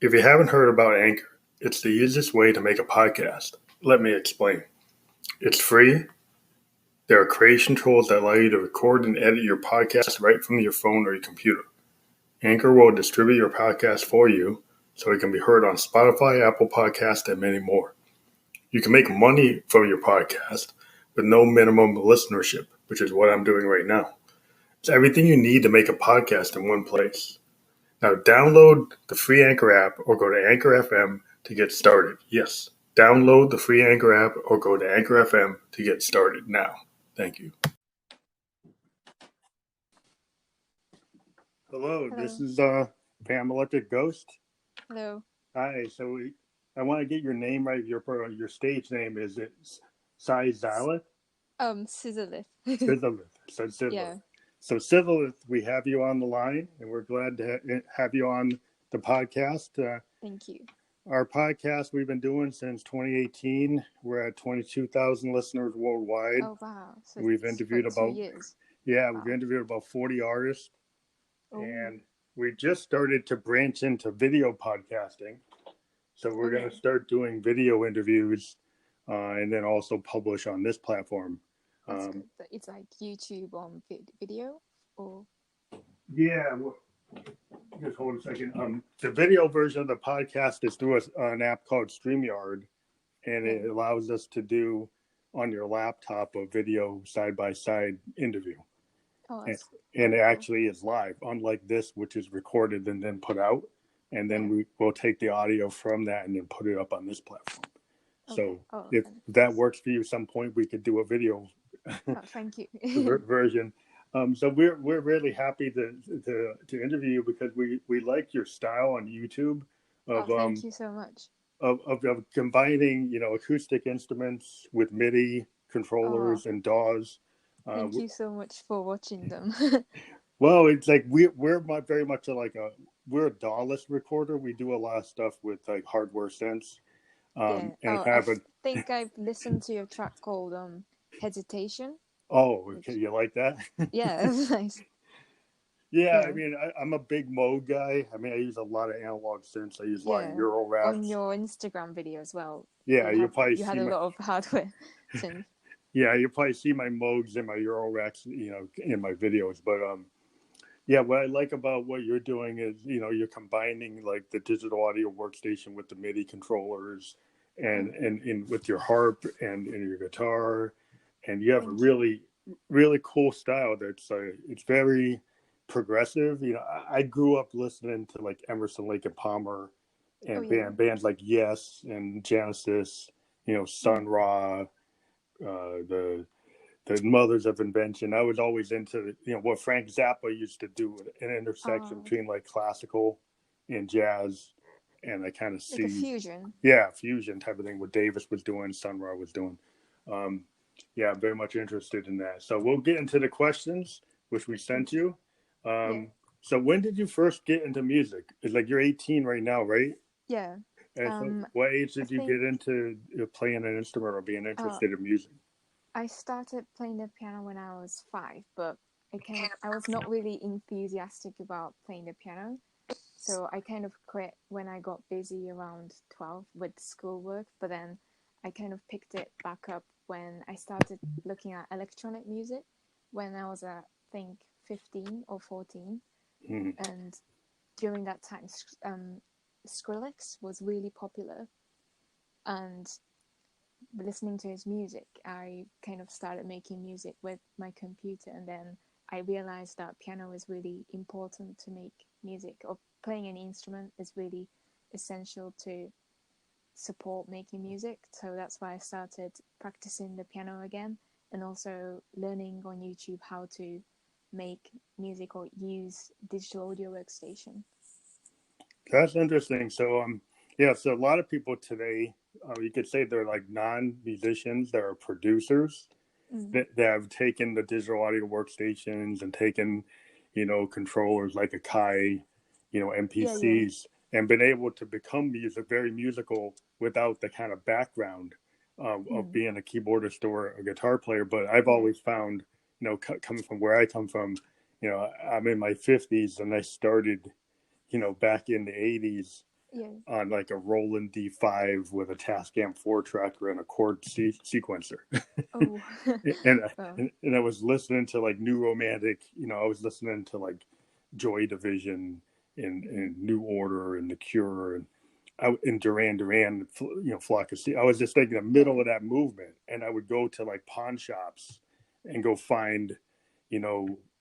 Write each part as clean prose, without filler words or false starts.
If you haven't heard about Anchor, it's the easiest way to make a podcast. Let me explain. It's free. There are creation tools that allow you to record and edit your podcast right from your phone or your computer. Anchor will distribute your podcast for you so it can be heard on Spotify, Apple Podcasts, and many more. You can make money from your podcast with no minimum listenership, which is what I'm doing right now. It's everything you need to make a podcast in one place. Now download the free Anchor app or go to Anchor FM to get started. Yes, download the free Anchor app or go to Anchor FM to get started now. Thank you. Hello. This is Pamela the Ghost. Hello. Hi. So I want to get your name right. Your stage name, is it Sizalyth? Sizalyth. Sizalyth. So Sizalyth. Yeah. So Sizalyth, we have you on the line, and we're glad to have you on the podcast. Thank you. Our podcast we've been doing since 2018. We're at 22,000 listeners worldwide. Oh wow! So we've interviewed about 2 years. Yeah, wow. We've interviewed about 40 artists, and we just started to branch into video podcasting. So we're going to start doing video interviews, and then also publish on this platform. That's good. It's like YouTube on video, or yeah. Just hold a second. The video version of the podcast is through an app called StreamYard, and it allows us to do on your laptop a video side-by-side interview. Oh, and it actually is live, unlike this, which is recorded and then put out. And then we'll take the audio from that and then put it up on this platform. Okay. So if that works for you at some point, we could do a video thank you. version. So we're really happy to interview you because we like your style on YouTube of thank you so much. Of combining acoustic instruments with MIDI controllers and DAWs. Thank you so much for watching them. Well, it's like we're very much we're a DAW-less recorder. We do a lot of stuff with like hardware synths. I think I've listened to your track called Hesitation. Oh, okay. You like that? Yeah, it's nice. Yeah, I mean, I'm a big Moog guy. I mean, I use a lot of analog synths. I use a lot of Euro raps. On your Instagram video as well. Yeah, you had a lot of hardware synths. Yeah, you probably see my Moogs and my Euro racks, in my videos. But yeah, what I like about what you're doing is, you're combining like the digital audio workstation with the MIDI controllers, and with your harp and your guitar. And you have a really, really cool style that's it's very progressive. I grew up listening to like Emerson, Lake and Palmer, and bands like Yes and Genesis, Sun Ra, the Mothers of Invention. I was always into what Frank Zappa used to do, an intersection between like classical and jazz, and I kind of see like a fusion. Yeah, fusion type of thing. What Davis was doing, Sun Ra was doing. Yeah, I'm very much interested in that. So we'll get into the questions, which we sent you. So when did you first get into music? It's like you're 18 right now, right? Yeah. So what age did you get into playing an instrument or being interested in music? I started playing the piano when I was 5, but I was not really enthusiastic about playing the piano. So I kind of quit when I got busy around 12 with schoolwork, but then I kind of picked it back up when I started looking at electronic music when I was, I think, 15 or 14. And during that time, Skrillex was really popular. And listening to his music, I kind of started making music with my computer. And then I realized that piano is really important to make music, or playing an instrument is really essential to support making music. So that's why I started practicing the piano again, and also learning on YouTube how to make music or use digital audio workstation. That's interesting. So so a lot of people today, you could say they're like non-musicians, that are producers that have taken the digital audio workstations and taken controllers like Akai, MPCs, and been able to become very musical without the kind of background of being a keyboardist or a guitar player. But I've always found, coming from where I come from, I'm in my 50s and I started, back in the 80s Yeah. on like a Roland D5 with a Tascam 4 tracker and a chord sequencer. Oh. and, Well. and I was listening to like New Romantic, I was listening to like Joy Division Mhm. and New Order and The Cure and Duran Duran, Flock of Sea. I was just like in the Yeah. middle of that movement, and I would go to like pawn shops and go find,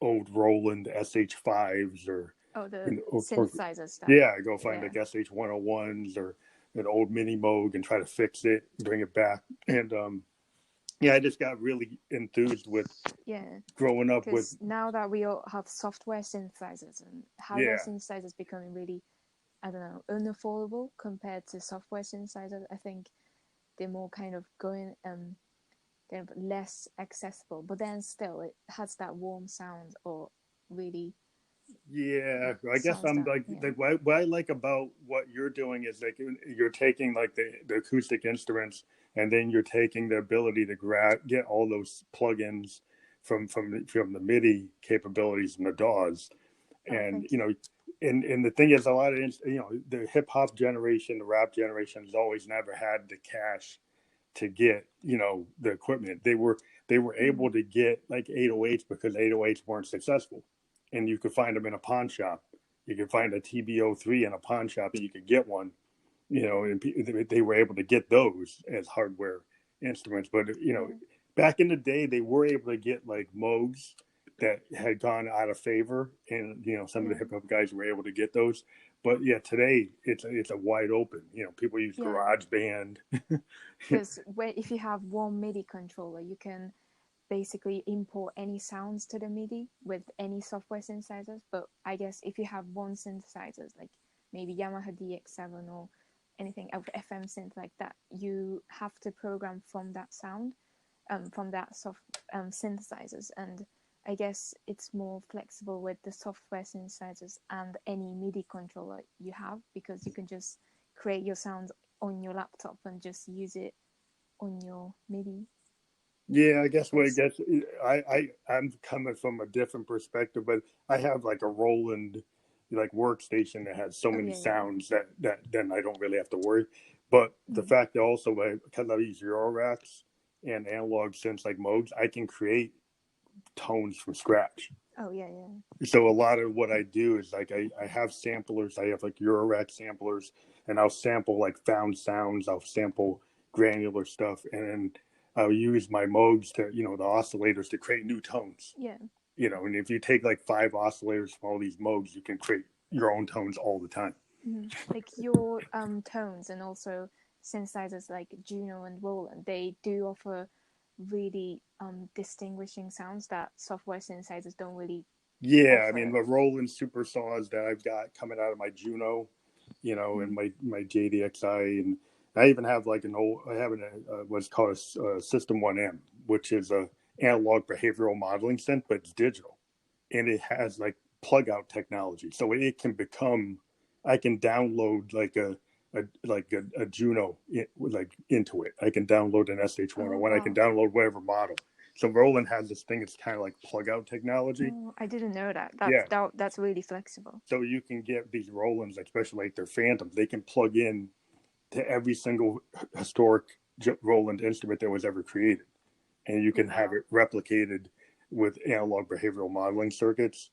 old Roland SH5s or, Oh, the you or synthesizer stuff. yeah, I go find Yeah. like SH101s or an old mini Moog and try to fix it, bring it back, and yeah, I just got really enthused with Yeah. growing up with Because now that we all have software synthesizers and hardware yeah, synthesizers becoming really, I don't know, unaffordable compared to software synthesizers, I think they're more kind of going kind of less accessible, but then still it has that warm sound or really yeah. I guess sounds I'm that like what I like about what you're doing is like you're taking like the acoustic instruments and then you're taking the ability to get all those plugins from the MIDI capabilities and the DAWs, oh, and thank you. and the thing is a lot of the hip hop generation, the rap generation has always never had the cash to get the equipment. They were able Mm, to get like 808s because 808s weren't successful, and you could find them in a pawn shop. You could find a TB03 in a pawn shop, and you could get one. And they were able to get those as hardware instruments. But yeah. back in the day, they were able to get like Moogs that had gone out of favor, and some of the Yeah. hip hop guys were able to get those. But yeah, today it's a wide open. People use Yeah. GarageBand. Because if you have one MIDI controller, you can basically import any sounds to the MIDI with any software synthesizers. But I guess if you have one synthesizer, like maybe Yamaha DX7 or anything of FM synth like that, you have to program from that sound, from that soft synthesizers. And I guess it's more flexible with the software synthesizers and any MIDI controller you have because you can just create your sounds on your laptop and just use it on your MIDI. Yeah, I I guess what I guess. guess I'm coming from a different perspective, but I have like a Roland like workstation that has so Oh many yeah, yeah. sounds that then I don't really have to worry. But the Mm. fact that also because I use Euro racks and analog synths like Moogs, I can create tones from scratch. Oh yeah, yeah. So a lot of what I do is like I have samplers. I have like Eurorack samplers, and I'll sample like found sounds. I'll sample granular stuff, and then I'll use my modes to the oscillators to create new tones. Yeah. And if you take like 5 oscillators from all these modes, you can create your own tones all the time. Mm. Like your tones and also synthesizers like Juno and Roland, they do offer really distinguishing sounds that software synthesizers don't really Yeah, I mean offer. the Roland super saws that I've got coming out of my Juno, and Mm. my JDXI, and I even have like I have what's called a System 1M, which is a analog behavioral modeling synth, but it's digital, and it has like plug out technology, so it can become, I can download like a Juno like into it. I can download an Oh SH101. I can wow. download whatever model. So Roland has this thing. It's kind of like plug out technology. Oh, I didn't know that. Yeah, That's really flexible. so you can get these Rolands, especially like their Phantoms. They can plug in to every single historic Roland instrument that was ever created, and you Oh can have wow. it replicated with analog behavioral modeling circuits.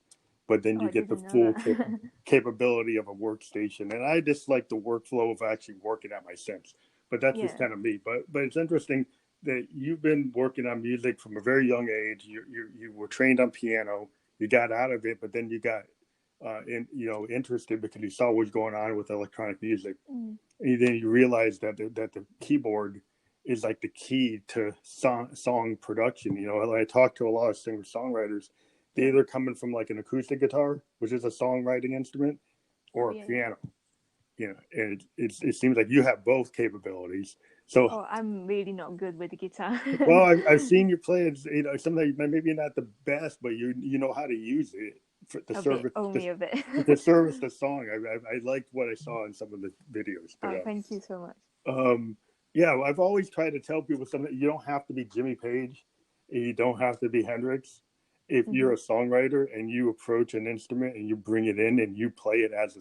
But then Oh, you I get the didn't know full that. capability of a workstation, and I just like the workflow of actually working at my synths. But that's just Yeah. kind of me. But it's interesting that you've been working on music from a very young age. You were trained on piano. You got out of it, but then you got interested because you saw what was going on with electronic music, Mm. and then you realize that the keyboard is like the key to song production. I talk to a lot of singer songwriters. They Yeah. either coming from like an acoustic guitar, which is a songwriting instrument, Oh or a yeah, yeah. piano. And it seems like you have both capabilities. So, Oh, I'm really not good with the guitar. well, I've seen you play. Sometimes maybe not the best, but you know how to use it for the A bit, service. only a bit. To service the song. I liked what I saw in some of the videos, but Oh, thank you so much. um, yeah, I've always tried to tell people something. You don't have to be Jimmy Page, and you don't have to be Hendrix. If Mm-hmm. you're a songwriter and you approach an instrument and you bring it in and you play it as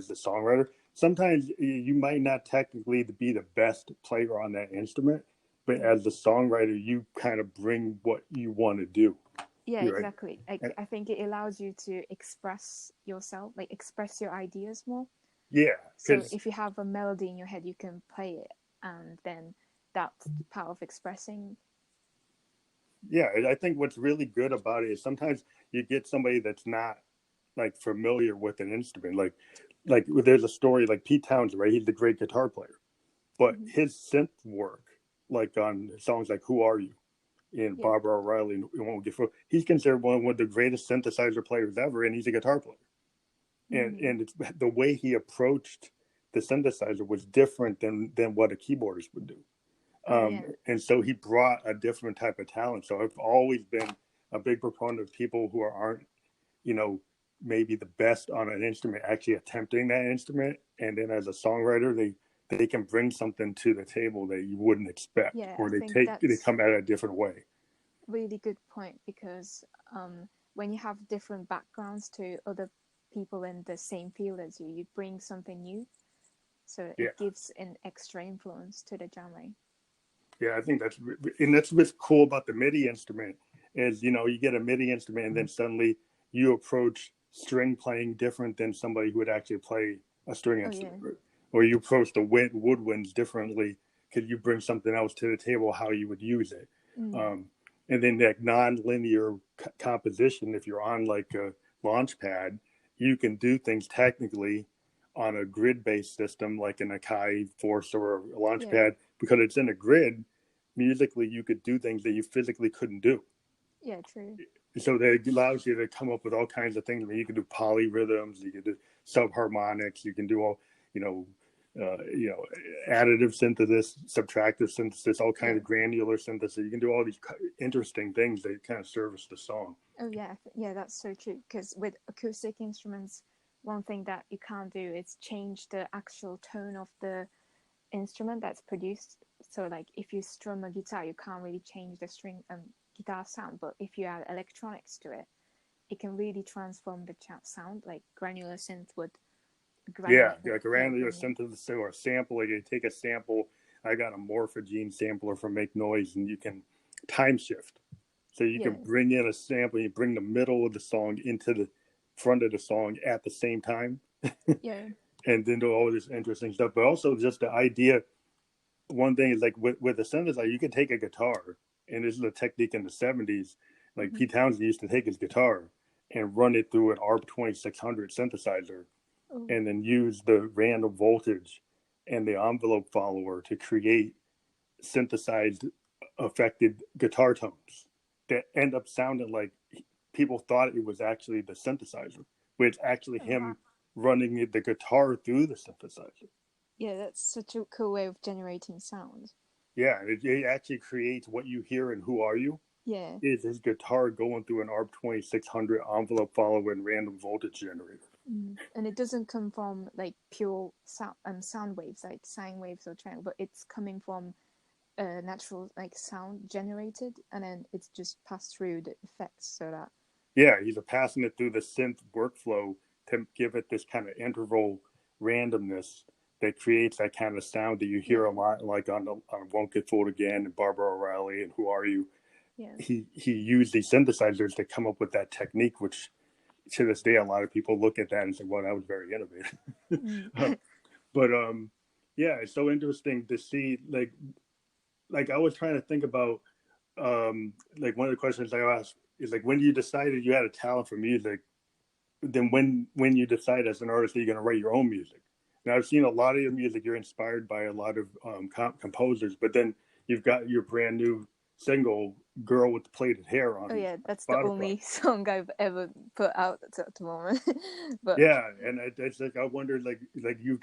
the songwriter, sometimes you might not technically be the best player on that instrument, but Yeah. as the songwriter, you kind of bring what you want to do. Yeah, You're right. exactly. I think it allows you to express yourself, like express your ideas more. Yeah, So because if you have a melody in your head, you can play it, and then that's part of expressing. yeah, I think what's really good about it is sometimes you get somebody that's not like familiar with an instrument. Like there's a story like Pete Townsend, right? He's the great guitar player, but Mm-hmm. his synth work, like on songs like "Who Are You" and Yeah. Barbara O'Reilly, and "It Won't Get Full," he's considered one of the greatest synthesizer players ever, and he's a guitar player. Mm-hmm. And it's, the way he approached the synthesizer was different than what a keyboardist would do. Oh yeah. And so he brought a different type of talent. So I've always been a big proponent of people who aren't, you know, maybe the best on an instrument actually attempting that instrument, and then as a songwriter, they can bring something to the table that you wouldn't expect, Yeah, I or think they that's come at it a different way. really good point because when you have different backgrounds to other people in the same field as you bring something new. So Yeah, it gives an extra influence to the genre. yeah, I think that's what's cool about the MIDI instrument is, you get a MIDI instrument and then suddenly you approach string playing different than somebody who would actually play a string Oh instrument, yeah. right? Or you approach the woodwinds differently because you bring something else to the table how you would use it. Mm. Um, and then that non-linear composition, if you're on like a launch pad, you can do things technically on a grid-based system like an Akai Force or a Yeah. Launchpad, because it's in a grid. Musically, you could do things that you physically couldn't do. Yeah, true. So that allows you to come up with all kinds of things. I mean, you can do polyrhythms, you can do subharmonics, you can do all, you know, you know, additive synthesis, subtractive synthesis, all kinds Yeah. of granular synthesis. You can do all these interesting things that kind of service the song. Oh yeah. Yeah, that's so true. Because with acoustic instruments, one thing that you can't do is change the actual tone of the instrument that's produced. So like if you strum a guitar, you can't really change the string guitar sound. But if you add electronics to it, it can really transform the sound. Like granular synth would Yeah, granulate. like a Yeah, random granulate. synthesis or a sample. Like you take a sample. I got a morphogene sampler from Make Noise, and you can time shift. So you can Yeah. bring in a sample, you bring the middle of the song into the front of the song at the same time, Yeah. and then do all this interesting stuff. But also just the idea. One thing is like with a synthesizer, you can take a guitar, and this is a technique in the '70s. Like Mm-hmm. Pete Townsend used to take his guitar and run it through an ARP 2600 synthesizer, Oh. and then use the random voltage and the envelope follower to create synthesized affected guitar tones that end up sounding like people thought it was actually the synthesizer, but it's actually Oh. him running the guitar through the synthesizer. Yeah, that's such a cool way of generating sound. Yeah, it actually creates what you hear in "Who Are You." Yeah. Is his guitar going through an ARP 2600 envelope follower and random voltage generator? Mm. And it doesn't come from like pure sound waves like sine waves or triangle, but it's coming from natural like sound generated, and then it's just passed through the effects so that. Yeah, he's passing it through the synth workflow to give it this kind of interval randomness that creates that kind of sound that you hear a Yeah. lot, like on "Won't Get Fooled Again" and Barbara O'Reilly and "Who Are You." Yeah. He used these synthesizers to come up with that technique, which to this day a lot of people look at that and say, "Well, that was very innovative." Mm. But yeah, it's so interesting to see. Like I was trying to think about like one of the questions I asked is like, when you decided you had a talent for music, then when you decide as an artist that you're going to write your own music. Now I've seen a lot of your music. You're inspired by a lot of composers, but then you've got your brand new single "Girl with the Plaited Hair" Oh on yeah, that's the Spotify. only song I've ever put out at the moment. But Yeah, and it's like I wondered, like you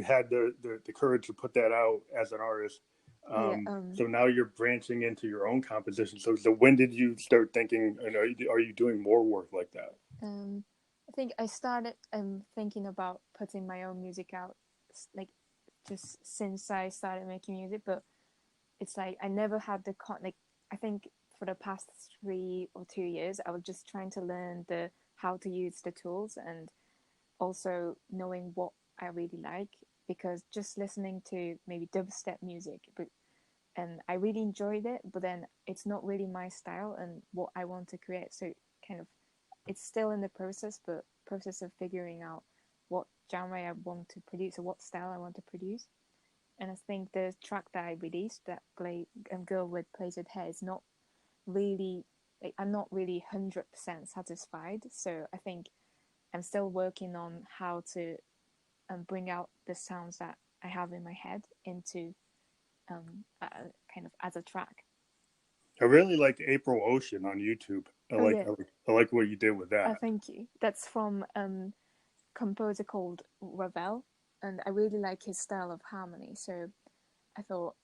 had the courage to put that out as an artist. yeah, So now you're branching into your own composition. So when did you start thinking? You know, are you doing more work like that? I think I started thinking about putting my own music out like just since I started making music, but it's like I never had the like I think for the past 3 or 2 years I was just trying to learn the how to use the tools and also knowing what I really like, because just listening to maybe dubstep music, and I really enjoyed it, but then it's not really my style and what I want to create. So kind of, it's still in the process of figuring out what genre I want to produce or what style I want to produce. And I think the track that I released, that girl with plaited hair, is not really, like, I'm not really 100% satisfied. So I think I'm still working on how to bring out the sounds that I have in my head into kind of as a track. I really like April Ocean on YouTube. Oh yeah, I like what you did with that. thank you. That's from composer called Ravel, and I really like his style of harmony. So I thought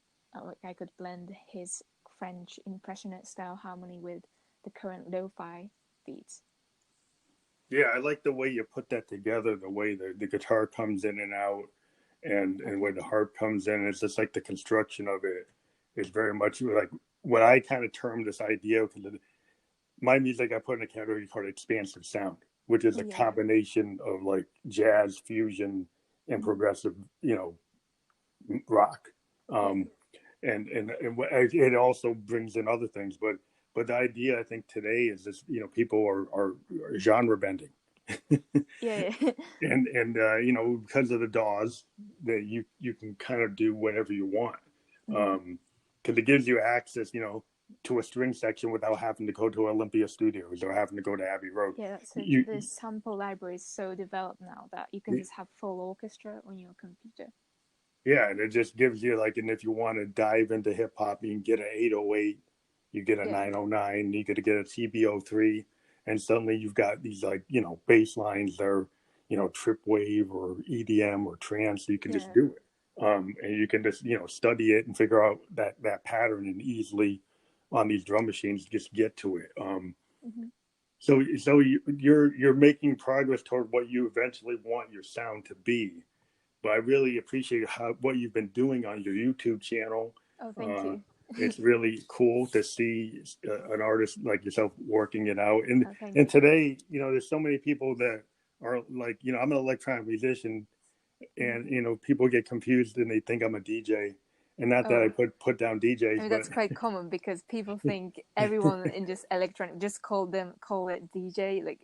like I could blend his French impressionist style harmony with the current lo-fi beats. Yeah, I like the way you put that together, the way the guitar comes in and out, Oh, and where thank the you. harp comes in. It's just like the construction of it is very much like what I kind of term this idea, because my music I put in a category called expansive sound, which is Oh a yeah. combination of like jazz, fusion, and Mm-hmm. progressive, rock. Yeah. Um, and it also brings in other things, but the idea I think today is this, people are genre bending. Yeah. Yeah. Because of the DAWs, that you can kind of do whatever you want, Mm-hmm. because it gives you access, to a string section without having to go to Olympia Studios or having to go to Abbey Road. Yeah, that's it. You, The sample library is so developed now that you can just have full orchestra on your computer. yeah, and it just gives you like, and if you want to dive into hip hop, you can get an 808, you get a Yeah. 909, you get to get a TB03, and suddenly you've got these like bass lines that are trip wave or EDM or trance. So you can just Yeah. do it, and you can just study it and figure out that pattern and easily on these drum machines just get to it. Mm-hmm. So you're making progress toward what you eventually want your sound to be, but I really appreciate what you've been doing on your YouTube channel. Oh, thank Uh, you. it's really cool to see an artist like yourself working it out. And Oh, thank and you. today, there's so many people that are like, I'm an electronic musician, Mm-hmm. and people get confused and they think I'm a DJ. And not that I Oh, put down I DJs, mean, but that's quite common because people think everyone in just electronic just call it DJ. Like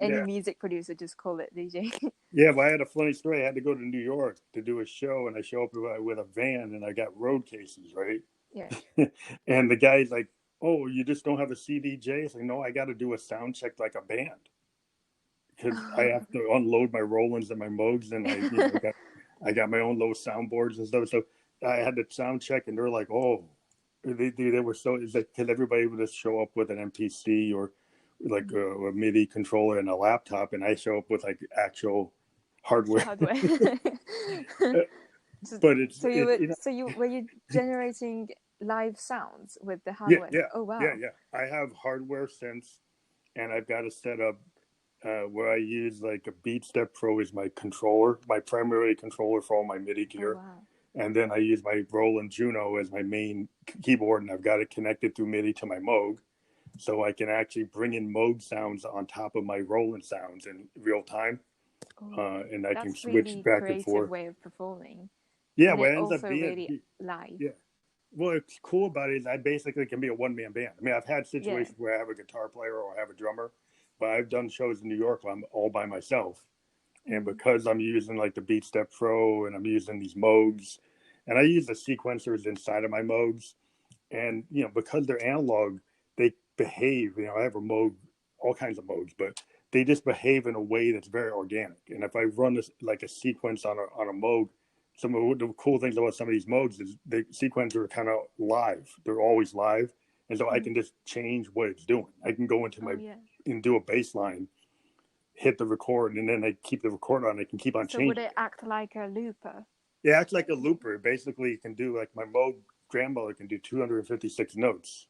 any yeah, music producer just call it DJ. yeah. But I had a funny story. I had to go to New York to do a show, and I show up with a van, and I got road cases, right? Yeah. And the guy's like, "Oh, you just don't have a CDJ?" It's like, "No, I got to do a sound check like a band, because I have to unload my Rolands and my Moogs, and I got my own little soundboards and stuff." So I had to sound check, and they're like, "Oh." They were so, it's like, because everybody would just show up with an MPC or like a MIDI controller and a laptop, and I show up with like actual hardware. Hardware. so, But it's so you it were were you generating live sounds with the yeah, hardware? yeah, Oh yeah, wow. yeah. I have hardware synths, and I've got a setup where I use like a BeatStep Pro is my controller, my primary controller for all my MIDI Oh gear. wow. And then I use my Roland Juno as my main keyboard, and I've got it connected through MIDI to my Moog, so I can actually bring in Moog sounds on top of my Roland sounds in real time, Oh, and I can that's switch really back and creative forth. way of performing, Yeah, and it what ends up also being, really live. yeah. Well, what's cool about it is I basically can be a one man band. I mean, I've had Yeah. situations where I have a guitar player or I have a drummer, but I've done shows in New York where I'm all by myself. And Mm. because I'm using like the BeatStep Pro and I'm using these Moogs, and I use the sequencers inside of my Moogs, and because they're analog, they behave. I have a Moog, all kinds of Moogs, but they just behave in a way that's very organic. And if I run this like a sequence on a Moog, some of the cool things about some of these Moogs is the sequences are kind of live. They're always live, and so I Mm. can just change what it's doing. I can go into Oh my yeah. and do a bass line, hit the record, and then I keep the record on. I can keep on So would changing it it. act like a looper? It acts like a looper. Basically, you can do like my Moog grandmother can do 256 notes,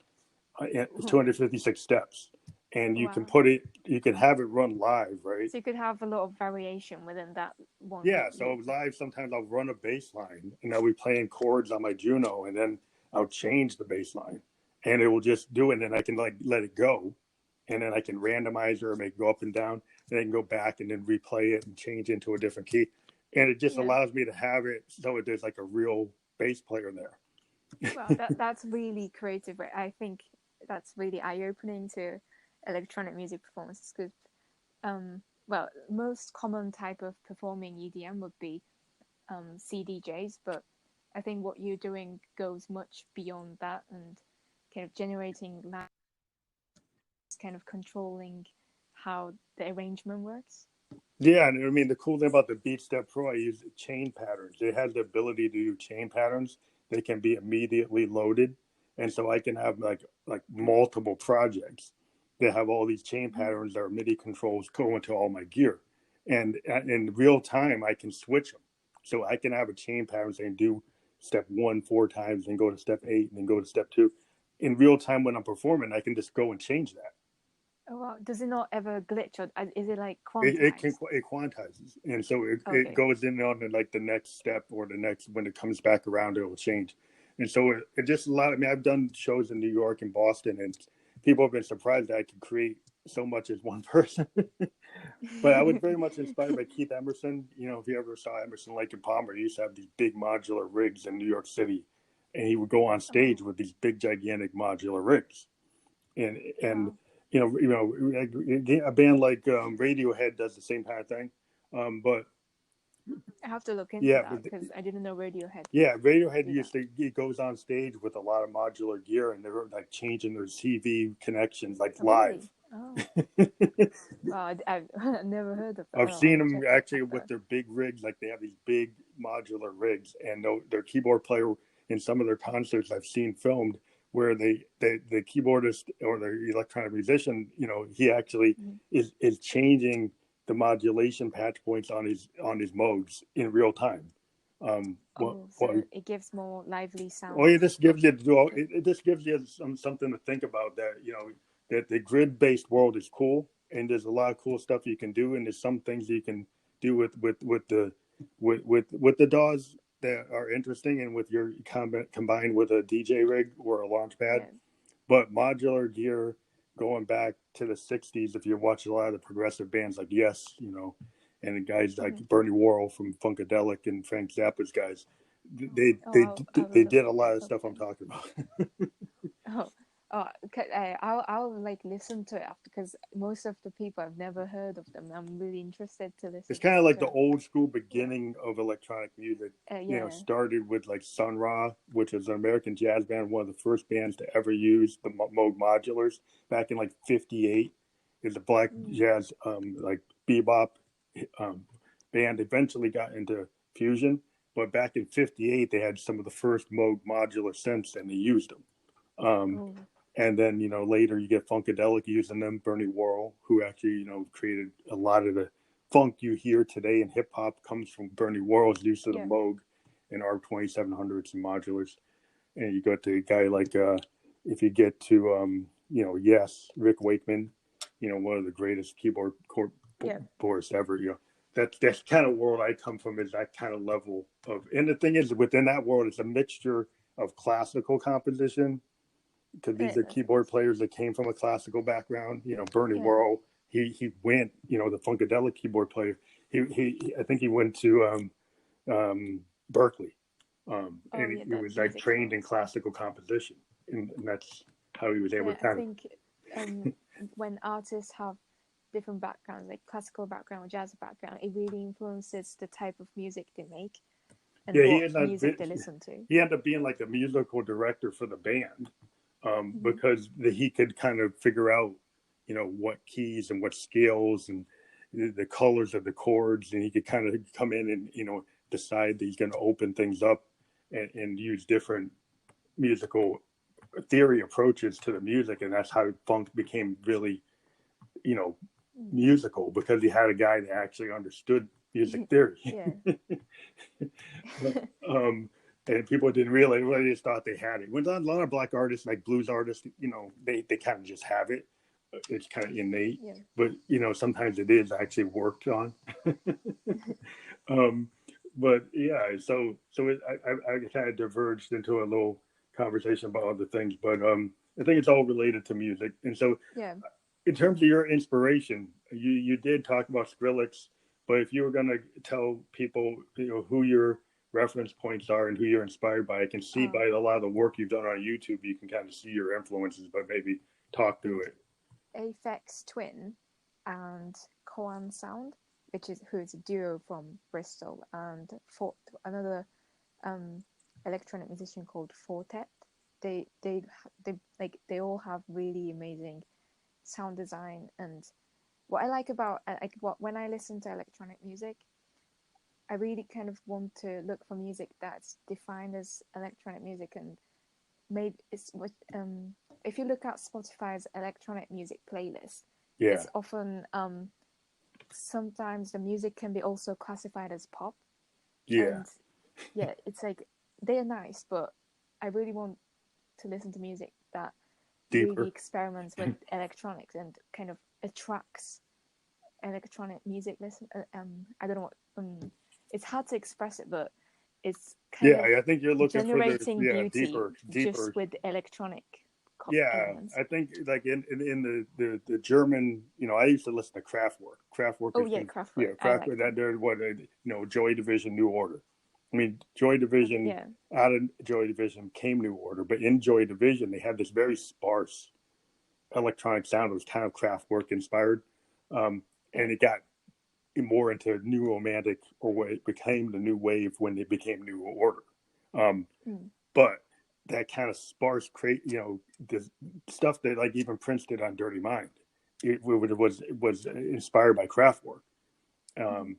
256 steps, and Wow. you can have it run live, right? So you could have a lot of variation within that one Yeah, so loop. live sometimes I'll run a bass line and I'll be playing chords on my Juno, and then I'll change the bass line, and it will just do it, and then I can like let it go, and then I can randomize or make it go up and down, and I can go back and then replay it and change into a different key. and it just Yeah. allows me to have it so there's like a real bass player there. Well, that's really creative. I think that's really eye-opening to electronic music performances because, well, most common type of performing EDM would be CDJs, but I think what you're doing goes much beyond that and kind of generating that, kind of controlling how the arrangement works. Yeah, and I mean the cool thing about the Beat Step Pro, I use chain patterns. It has the ability to do chain patterns. They can be immediately loaded, and so I can have like multiple projects that have all these chain Mm-hmm. patterns that are MIDI controls going to all my gear, and in real time I can switch them. So I can have a chain pattern saying do step one 4 times, and go to step 8, and then go to step 2. In real time when I'm performing, I can just go and change that. Oh wow! Does it not ever glitch, or is it like It quantized? it quantizes, and so it Okay. goes in on like the next step, or the next, when it comes back around it will change. And so it just a lot. I mean, I've done shows in New York and Boston, and people have been surprised that I could create so much as one person. But I was very much inspired by Keith Emerson. You know, if you ever saw Emerson, Lake and Palmer, he used to have these big modular rigs in New York City, and he would go on Oh stage with these big gigantic modular rigs. And wow! a band like Radiohead does the same kind of thing. But I have to look into yeah, that because I didn't know Radiohead could yeah, Radiohead do that. used to, he goes on stage with a lot of modular gear, and they're like changing their CV connections like Oh live. really? Oh wow! I've never heard of that. I've Oh, seen I'll them check actually out with that. their big rigs, like they have these big modular rigs, and their keyboard player in some of their concerts I've seen filmed, where the keyboardist or the electronic musician, he actually Mm-hmm. is changing the modulation patch points on his modes in real time. Oh, Well, so it gives more lively well, sound. it just gives you something to think about, that that the grid based world is cool, and there's a lot of cool stuff you can do, and there's some things you can do with the DAWs that are interesting, and with your combined with a DJ rig or a launch pad. Yeah. But modular gear, going back to the '60s, if you watch a lot of the progressive bands like Yes, and the guys like Mm-hmm. Bernie Worrell from Funkadelic and Frank Zappa's guys, they Oh, they I'll have a they did a lot of look stuff I'm then. talking about. Oh, oh, okay. I'll like listen to it after because most of the people I've never heard of them. I'm really interested to It's listen kind of like the to. old school Yeah. beginning of electronic music. Yeah. Started with like Sun Ra, which is an American jazz band, one of the first bands to ever use the Moog modulars back in like '58. Is a black Mm. jazz, like bebop, um, band. Eventually got into fusion, but back in '58 they had some of the first Moog modular synths, and they used them. Um, Oh. and then later you get Funkadelic using them. Bernie Worrell, who actually created a lot of the funk you hear today in hip hop, comes from Bernie Worrell's use of the Yeah. Moog and R2700s and modulars. And you got the guy like if you get to Yes, Rick Wakeman, one of the greatest Yeah. boards ever. That's kind of world I come from, is that kind of level of. And the thing is, within that world, it's a mixture of classical composition, because these Yeah. are That's keyboard nice. players that came from a classical background. Bernie Yeah. Worrell, he went, the Funkadelic keyboard player. I think he went to Berkeley, Oh and yeah. he That was like music trained in scholars. classical composition, and that's how he was able Yeah. to I kind of. think when artists have different backgrounds, like classical background, jazz background, it really influences the type of music they make and Yeah, what music they listen to. he ended up being like the musical director for the band, Mm-hmm. because he could kind of figure out, what keys and what scales and the colors of the chords, and he could kind of come in and decide that he's going to open things up, and use different musical theory approaches to the music, and that's how funk became really, you know, Mm. musical, because he had a guy that actually understood music theory. Yeah. um, and people didn't really, just thought they had it. When a lot of black artists, like blues artists, they kind of just have it. It's kind of innate, Yeah. but sometimes it is actually worked on. um, but yeah, I kind of diverged into a little conversation about other things, but I think it's all related to music. And so, Yeah. in terms of your inspiration, you did talk about Skrillex. But if you were going to tell people, who your reference points are and who you're inspired by, I can see Uh, by a lot of the work you've done on YouTube, you can kind of see your influences, but maybe talk through and it. Aphex Twin and Koan Sound, who's a duo from Bristol, and another um, electronic musician called Fortet. They they they all have really amazing sound design. And what I like about when I listen to electronic music, I really kind of want to look for music that's defined as electronic music. And maybe it's what if you look at Spotify's electronic music playlist, Yeah. it's often sometimes the music can be also classified as pop. Yeah. And yeah, it's like they're nice, but I really want to listen to music that really Deeper. experiments with electronics and kind of attracts electronic music listen. I don't know what it's hard to express it, but it's kind Yeah. of I think you're looking for the, generating yeah, beauty deeper, just deeper. with electronic Yeah, elements. I think like in the German, I used to listen to Kraftwerk. Kraftwerk Oh is yeah, Kraftwerk. I like Kraftwerk, that them. they're Joy Division, New Order. I mean, Joy Division, Yeah. out of Joy Division came New Order, but in Joy Division they had this very sparse electronic sound. It was kind of Kraftwerk inspired, Yeah. and it got more into new romantic, or what it became the new wave when it became New Order. Um, Mm. but that kind of sparse, the stuff that like even Prince did on Dirty Mind, it was inspired by Kraftwerk, Mm-hmm. um,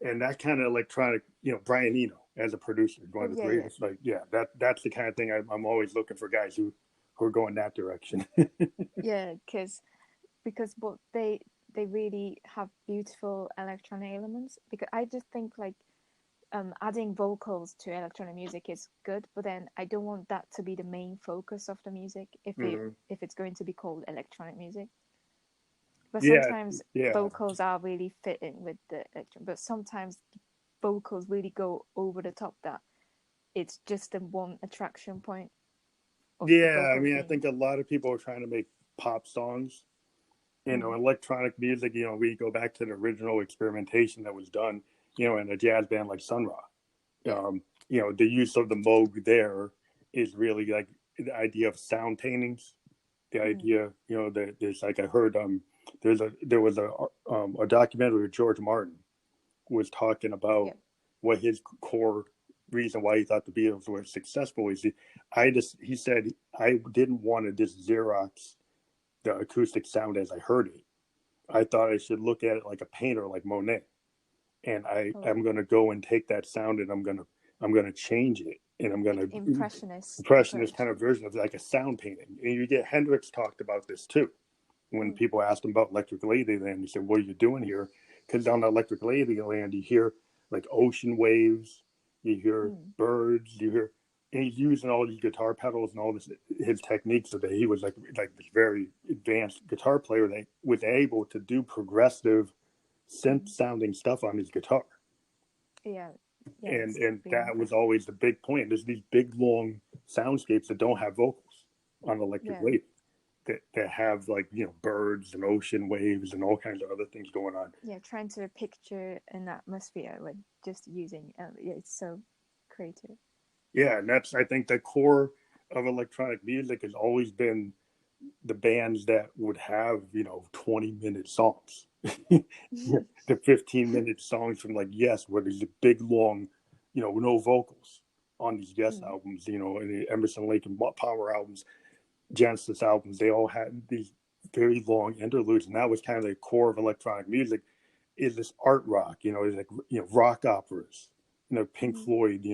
and that kind of electronic, Brian Eno as a producer, one Oh of the yeah, yeah, greatest. Like, yeah, that's the kind of thing I'm always looking for guys who are going that direction. yeah. Because but they really have beautiful electronic elements. Because I just think like adding vocals to electronic music is good, but then I don't want that to be the main focus of the music Hmm. if it's going to be called electronic music. But Yeah, sometimes yeah, vocals are really fitting with the electron, but sometimes vocals really go over the top that it's just the one attraction point of the yeah. I vocals mean, I being think a lot of people are trying to make pop songs, mm, electronic music. We go back to the original experimentation that was done, in a jazz band like Sun Ra. yeah. The use of the Moog there is really like the idea of sound paintings. The Mm, idea, that there's like I heard there was a documentary with George Martin was talking about yeah. what his core reason why he thought the Beatles were successful is he said I didn't want to just Xerox the acoustic sound as I heard it. I thought I should look at it like a painter, like Monet, and I'm Oh, going to go and take that sound and I'm going to change it, and I'm going like to impressionist impressionist approach. kind of version of like a sound painting. And you get Hendrix talked about this too. When Mm, people asked him about Electric Ladyland, he said, "What are you doing here?" Because on Electric Ladyland, you hear like ocean waves, you hear mm, birds, you hear, and he's using all these guitar pedals and all this his techniques. So that he was like this very advanced guitar player that was able to do progressive synth mm. sounding stuff on his guitar. Yeah, yeah. and It's and really that was impressive. always the big point. There's these big long soundscapes that don't have vocals on Electric Yeah, Lady that have like birds and ocean waves and all kinds of other things going on. yeah. Trying to picture an atmosphere with just using yeah, it's so creative. Yeah, and that's I think the core of electronic music has always been the bands that would have 20-minute songs. The 15-minute songs from like Yes, where there's a big long, no vocals on these Yes Mm, albums, and the Emerson Lake and Power albums, Genesis albums, they all had these very long interludes, and that was kind of the core of electronic music. Is this art rock? It's like rock operas. Pink mm. Floyd.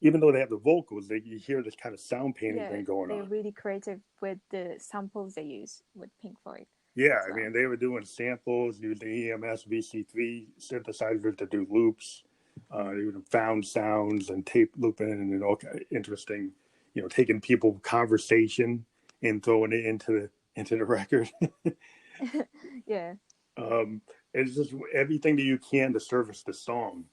Even though they have the vocals, you hear this kind of sound painting Yeah, thing going they're on. really creative with the samples they use with Pink Floyd Yeah, as I well. mean, they were doing samples, using EMS VC3 synthesizers to do loops. Mm. They would have found sounds and tape looping and all kind of interesting, taking people conversation and throwing it into the record. Yeah. um, it's just everything that you can to service the song.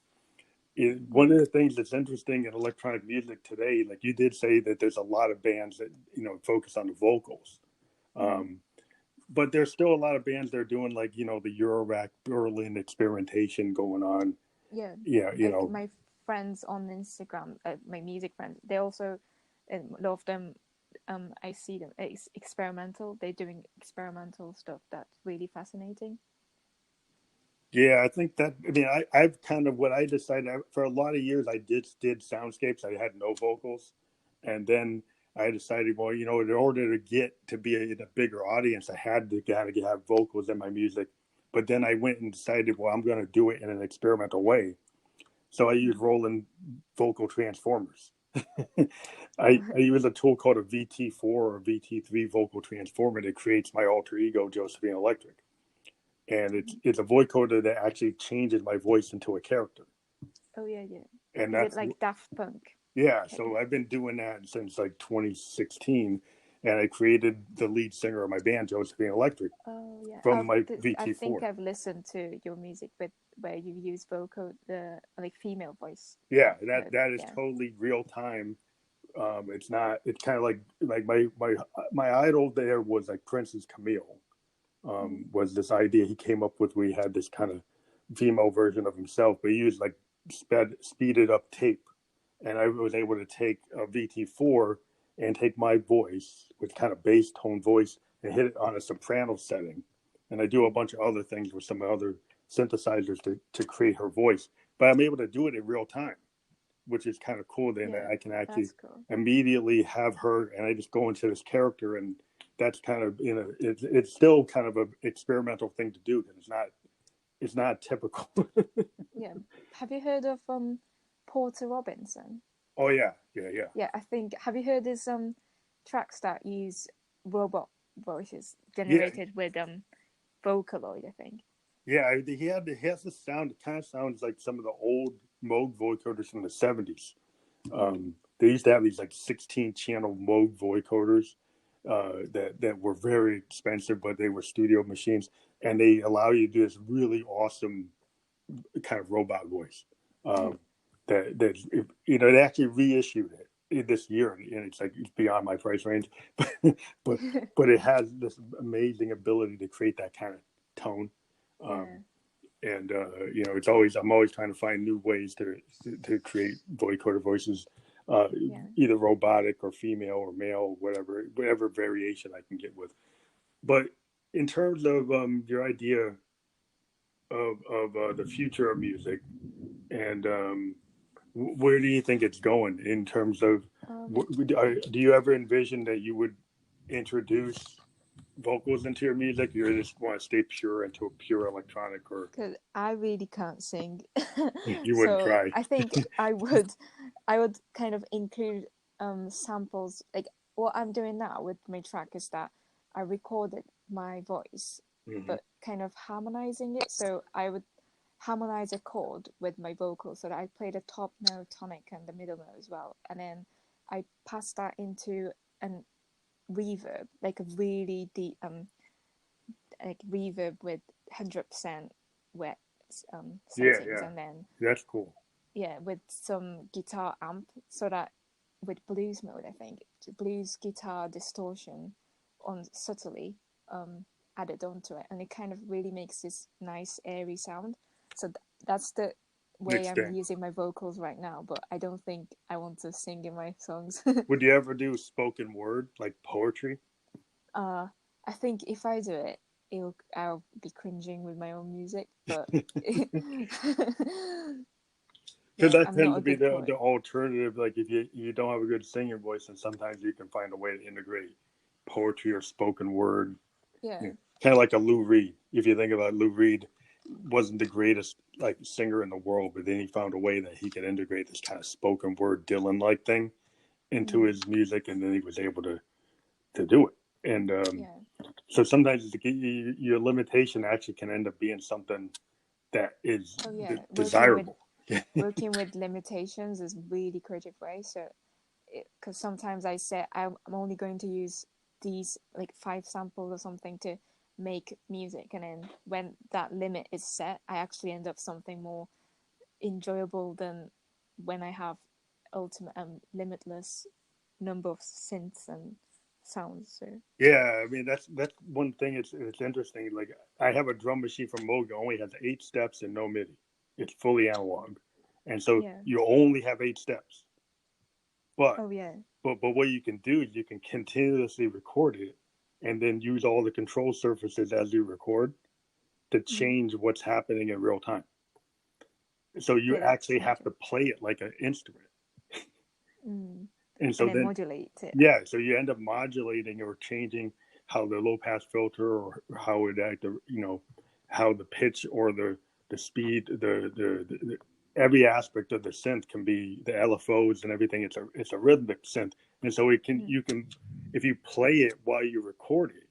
One Mm. of the things that's interesting in electronic music today, like you did say that there's a lot of bands that focus on the vocals. Mm. Um, but there's still a lot of bands that are doing like the Eurorack Berlin experimentation going on. Yeah, Yeah, like my friends on Instagram, my music friends, they also, and a lot of them, I see them experimental. They're doing experimental stuff that's really fascinating. yeah. I think that I mean I've kind of what I decided for a lot of years I did soundscapes. I had no vocals, and then I decided, well, in order to get to be in a bigger audience, I had to kind of have vocals in my music. But then I went and decided, well, I'm going to do it in an experimental way. So I use Roland vocal transformers. I use a tool called a VT4 or VT3 vocal transformer that creates my alter ego, Josephine Electric. And it's a vocoder that actually changes my voice into a character. Oh yeah, yeah. And Is it that's, like Daft Punk? yeah, Okay. so I've been doing that since like 2016. And I created the lead singer of my band, Josephine Electric, Oh yeah. from my I think VT4. I've listened to your music with where you use vocal, the like female voice. Yeah, I've that heard. that is Yeah. totally real time. It's not. It's kind of like my idol there was like Prince's Camille. Mm. Was this idea he came up with? Where he had this kind of female version of himself, but he used like speeded up tape, and I was able to take a VT4 and take my voice, with kind of bass tone voice, and hit it on a soprano setting, and I do a Mm. bunch of other things with some other synthesizers to create her voice. But I'm able to do it in real time, which is kind of cool. Then Yeah, I can actually that's cool. immediately have her, and I just go into this character, and that's kind of it's still kind of an experimental thing to do because it's not typical. Yeah. Have you heard of Porter Robinson? Oh yeah, yeah, yeah, Yeah, I think. Have you heard his tracks that use robot voices yeah, generated with Vocaloid? I think. yeah. He has this sound. It kind of sounds like some of the old Moog vocoders from the '70s. They used to have these like 16 channel Moog vocoders that were very expensive, but they were studio machines, and they allow you to do this really awesome kind of robot voice. Mm. Um, that they actually reissued it this year, and it's like it's beyond my price range, but but it has this amazing ability to create that kind of tone. Um, Yeah, and it's always I'm always trying to find new ways to create vocoder voices, uh, yeah. either robotic or female or male, whatever variation I can get with. But in terms of your idea of the future of music, and where do you think it's going in terms of Um, do you ever envision that you would introduce vocals into your music? You just want to stay pure into a pure electronic, or because I really can't sing, you wouldn't so try? I think I would kind of include samples. Like what I'm doing now with my track is that I recorded my voice, Hmm. but kind of harmonizing it. So I would harmonize a chord with my vocal, so that I play the top note, tonic, and the middle note as well, and then I pass that into an reverb, like a really deep like reverb with 100% wet Yeah, settings, yeah, and then that's cool. yeah, with some guitar amp, so that with blues mode, I think blues guitar distortion on subtly added onto it, and it kind of really makes this nice airy sound. So that's the way Next I'm thing, using my vocals right now, but I don't think I want to sing in my songs. would you ever do spoken word like poetry? uh I think if I do it, I'll be cringing with my own music, but Because yeah, that I'm not tends a to be good the poet. alternative. Like if you don't have a good singing voice, and sometimes you can find a way to integrate poetry or spoken word. Yeah. Yeah. Kind of like a Lou Reed. If you think about Lou Reed, wasn't the greatest like singer in the world, but then he found a way that he could integrate this kind of spoken word Dylan like thing into Mm. his music, and then he was able to do it. And Yeah. so sometimes your limitation actually can end up being something that is Oh yeah. desirable. Working with limitations is really creative way. So, because sometimes I say I'm only going to use these like 5 samples or something to make music, and then when that limit is set, I actually end up something more enjoyable than when I have ultimate limitless number of synths and sounds. So Yeah, I mean that's one thing. It's interesting. Like I have a drum machine from Moog that only has 8 steps and no MIDI. It's fully analog, and so yeah. you only have 8 steps. But Oh yeah. but what you can do is you can continuously record it, and then use all the control surfaces as you record to Mm. change what's happening in real time. So you Yeah, that's actually have to magic. play it like an instrument, Mm. and And so then then modulate it. yeah, so you end up modulating or changing how the low pass filter or how it act, how the pitch or the speed, the every aspect of the synth can be the LFOs and everything. It's a rhythmic synth, and so it can Mm. you can if you play it while you record it,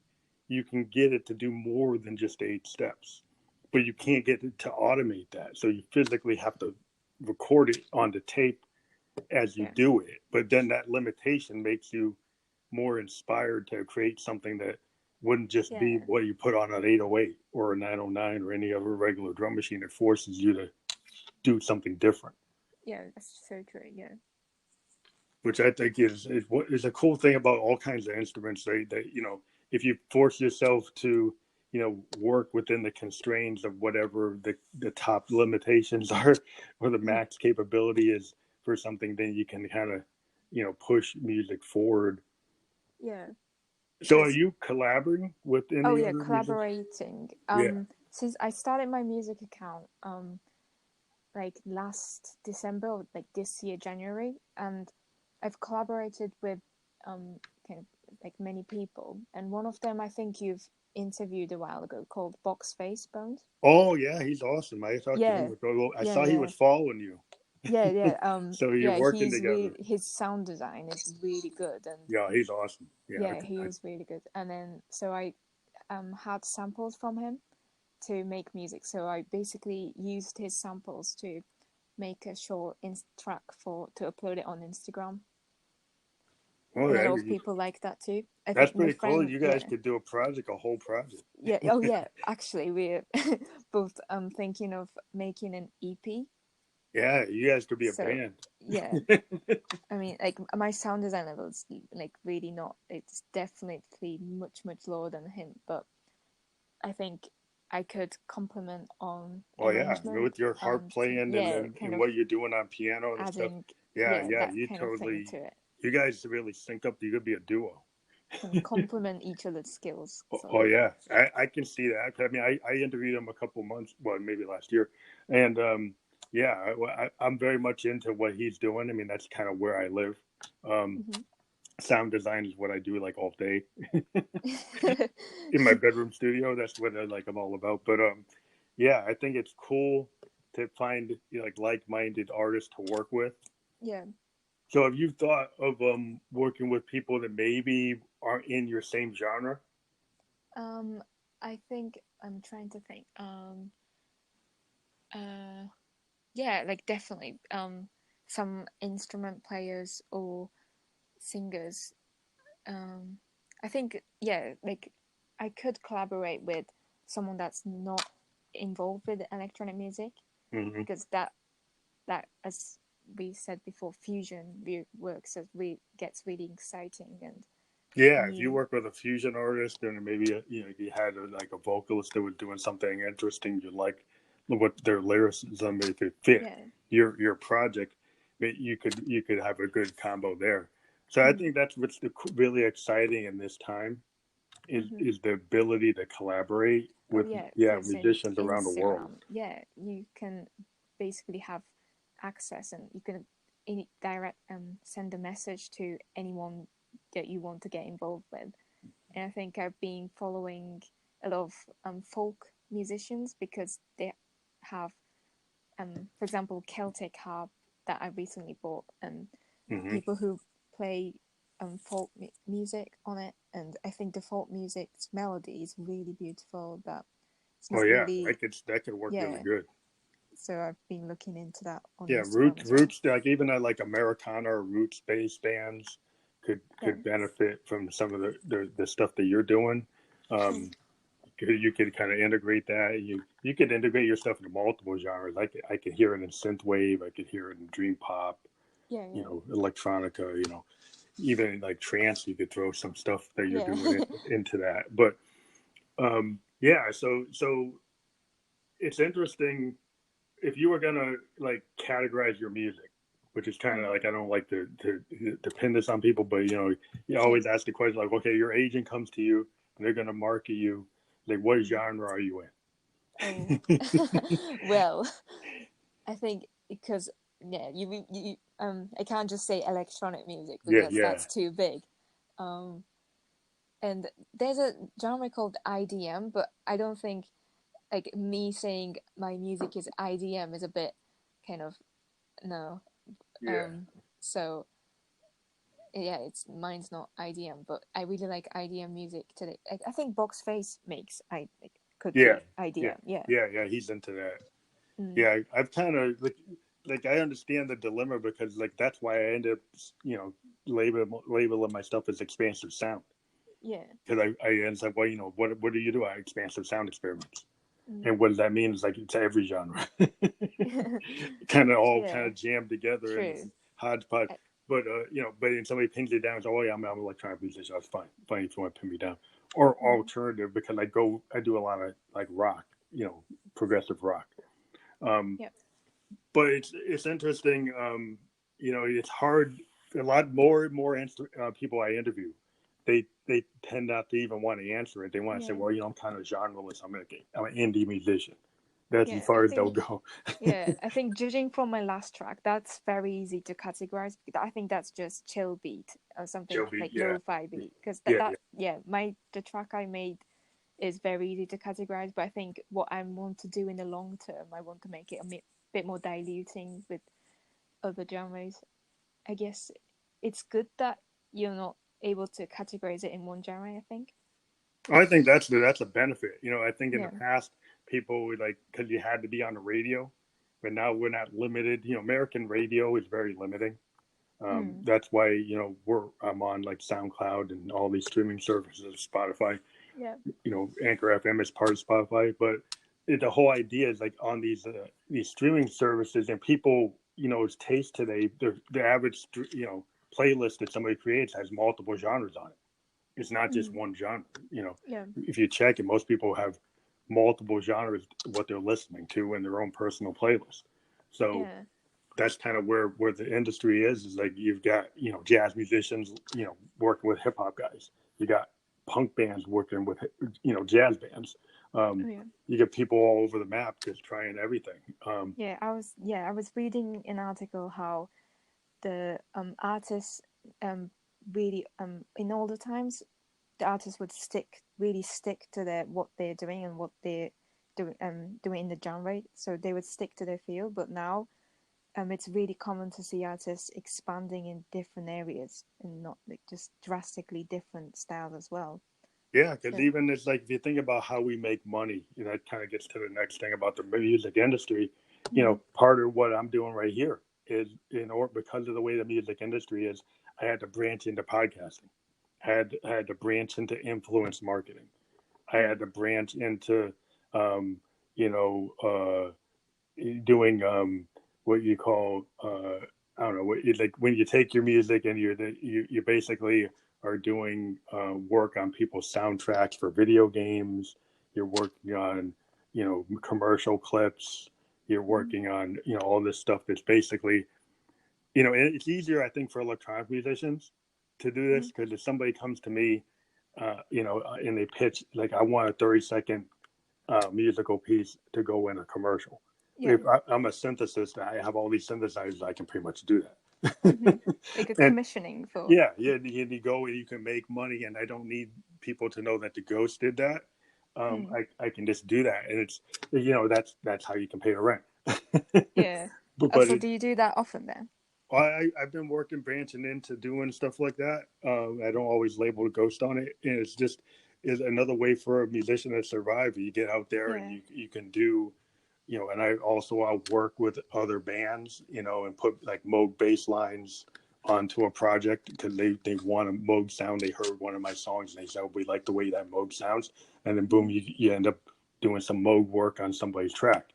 you can get it to do more than just 8 steps, but you can't get it to automate that. So you physically have to record it onto tape as you Yeah. do it. But then that limitation makes you more inspired to create something that wouldn't just be Yeah. what you put on an 808 or a 909 or any other regular drum machine. It forces you to do something different, Yeah, that's so true. Yeah. which I think is what is a cool thing about all kinds of instruments. They if you force yourself to work within the constraints of whatever the top limitations are or the Mm. max capability is for something, then you can kind of push music forward. Yeah. So are Because you collaborating with oh any yeah, other musicians? collaborating. Yeah. Since I started my music account, like last December, or like this year January, and I've collaborated with kind of like many people, and one of them I think you've interviewed a while ago called Box Face Bones. Oh yeah, he's awesome. I talked to him. Yeah, I yeah, saw he yeah, was following you, yeah, yeah. so you're Yeah. working together. His sound design is really good, and Yeah, he's awesome. Yeah, yeah, he is really good. And then so I had samples from him to make music. So I basically used his samples to make a short track for to upload it on Instagram, oh and a yeah, lot of people like that too. I that's think my pretty cool. friend, You guys yeah, could do a whole project. yeah, oh yeah. Actually, we're both thinking of making an EP. Yeah, you guys could be a So band. yeah, I mean, like my sound design level is like really not. It's definitely much lower than him, but I think I could compliment on Oh yeah, arrangement with your harp and playing and yeah, then kind and of what you're doing on piano and stuff. adding Yeah, yeah yeah, that you kind of thing totally, to it. you guys really sync up. You could be a duo. Can complement each other's skills, sort Oh of. yeah, I can see that. I mean, I interviewed him a couple months, well, maybe last year, and yeah, I'm very much into what he's doing. I mean, that's kind of where I live. Um, Mm-hmm. Sound design is what I do like all day in my bedroom studio. That's what I'm all about. But yeah, I think it's cool to find like-minded artists to work with. Yeah. So have you thought of working with people that maybe aren't in your same genre? Um, I think I'm trying to think. Uh, yeah, like definitely. Some instrument players or singers. Um, I think yeah, like I could collaborate with someone that's not involved with electronic music Hmm. because that as we said before, works as we gets really exciting and Yeah, if you new. work with a fusion artist and maybe you had like a vocalist that was doing something interesting, you like what their lyricism if it fit Yeah. your project, you could have a good combo there. So I Mm. think that's what's really exciting in this time is Mm-hmm. is the ability to collaborate Oh with yeah, because in musicians around the world. Instagram, yeah, you can basically have access and you can direct send a message to anyone that you want to get involved with. And I think I've been following a lot of folk musicians because they have for example Celtic harp that I recently bought and Hmm. people who play folk music on it, and I think the folk music's melody is really beautiful. That it's Oh not yeah, really that could work really yeah. good. So I've been looking into that on Yeah, Instagram as well. roots like even like Americana or roots based bands Yeah. could benefit from some of the stuff that you're doing. Mm. Um, you could kind of integrate that. You could integrate your stuff into multiple genres. I could hear it in synthwave. I could hear it in dream pop. Yeah. Yeah. Electronica. even like trance, you could throw some stuff that you're Yeah. doing into that. But yeah, so it's interesting if you were gonna like categorize your music, which is kind of Mm. like I don't like to pin this on people, but you Yeah. always ask the question like, okay, your agent comes to you and they're gonna market you, like what Mm. genre are you Oh. in? Well, I think because yeah, I can't just say electronic music Yeah, because yeah, that's too big. Um, and there's a genre called IDM, but I don't think like me saying my music is IDM is a bit kind of no. yeah, Um, so yeah, it's mine's not IDM, but I really like IDM music today. I think Box Face makes I like, could yeah, be yeah, IDM. Yeah. yeah. He's into that. Mm. Yeah, I've kind of like I understand the dilemma because like that's why I ended up labeling my stuff as expansive sound Yeah. because I was like, well, what do you do? I expansive sound experiments, Mm. and what does that mean? Is like it's every genre, kind of all kind Yeah. of jammed together and True. hodgepodge. I, But but then somebody pins it down. So, oh yeah, I'm an electronic musician. That's fine. Fine if you want to pin me down, or mm. alternative because I do a lot of like rock, progressive rock. Um, Yeah. but it's interesting. It's hard. A lot more people I interview, they tend not to even want to answer it. They want to say, Yeah. well, I'm kind of genreless. I'm an indie musician. That's as Yeah. far as they'll go. I think judging from my last track, that's very easy to categorize. I think that's just chill beat or something Joby, like yeah, lo-fi beat. Because yeah, that yeah, yeah, the track I made is very easy to categorize. But I think what I want to do in the long term, I want to make it bit more diluting with other genres. I guess it's good that you're not able to categorize it in one genre. I think. I think that's a benefit. I think in the Yeah. past people would like because you had to be on the radio, but now we're not limited. American radio is very limiting. Mm. That's why I'm on like SoundCloud and all these streaming services, Spotify. Yeah. Anchor FM is part of Spotify, but the whole idea is like on these streaming services and people, taste today. The average playlist that somebody creates has multiple genres on it. It's not just Mm. one genre. Yeah. If you check it, most people have multiple genres what they're listening to in their own personal playlist. So Yeah. that's kind of where the industry is like you've got jazz musicians working with hip hop guys, you got punk bands working with jazz bands, Oh, yeah. you get people all over the map just trying everything. I was reading an article how the artists really in older times the artists would stick to their what they're doing and what they're doing in the genre, so they would stick to their field. But now it's really common to see artists expanding in different areas and not like just drastically different styles as well. Yeah, because So even it's like if you think about how we make money, that kind of gets to the next thing about the music industry. mm, Part of what I'm doing right here is because of the way the music industry is, I had to branch into podcasting. I had to branch into influence marketing. I yeah, had to branch into, um, you know, doing what you call, I don't know, like when you take your music and you basically are doing work on people's soundtracks for video games. You're working on, commercial clips. You're mm, working on, all this stuff that's basically, it's easier, I think, for electronic musicians to do mm, this because if somebody comes to me, and they pitch like, I want a 30-second musical piece to go in a commercial. yeah, If I'm a synthesist, I have all these synthesizers, I can pretty much do mm-hmm. that. Like a And commissioning for yeah, you go and you can make money, and I don't need people to know that the ghost did that. mm, I can just do that, and it's that's how you can pay the rent. yeah. but So do you do that often then? I've been working branching into doing stuff like that. I don't always label a ghost on it, and it's just is another way for a musician to survive. You get out there and Yeah, you can do, and I'll work with other bands, and put like Moog bass lines onto a project because they want a Moog sound. They heard one of my songs and they said, we like the way that Moog sounds, and then mm, boom, you end up doing some Moog work on somebody's track.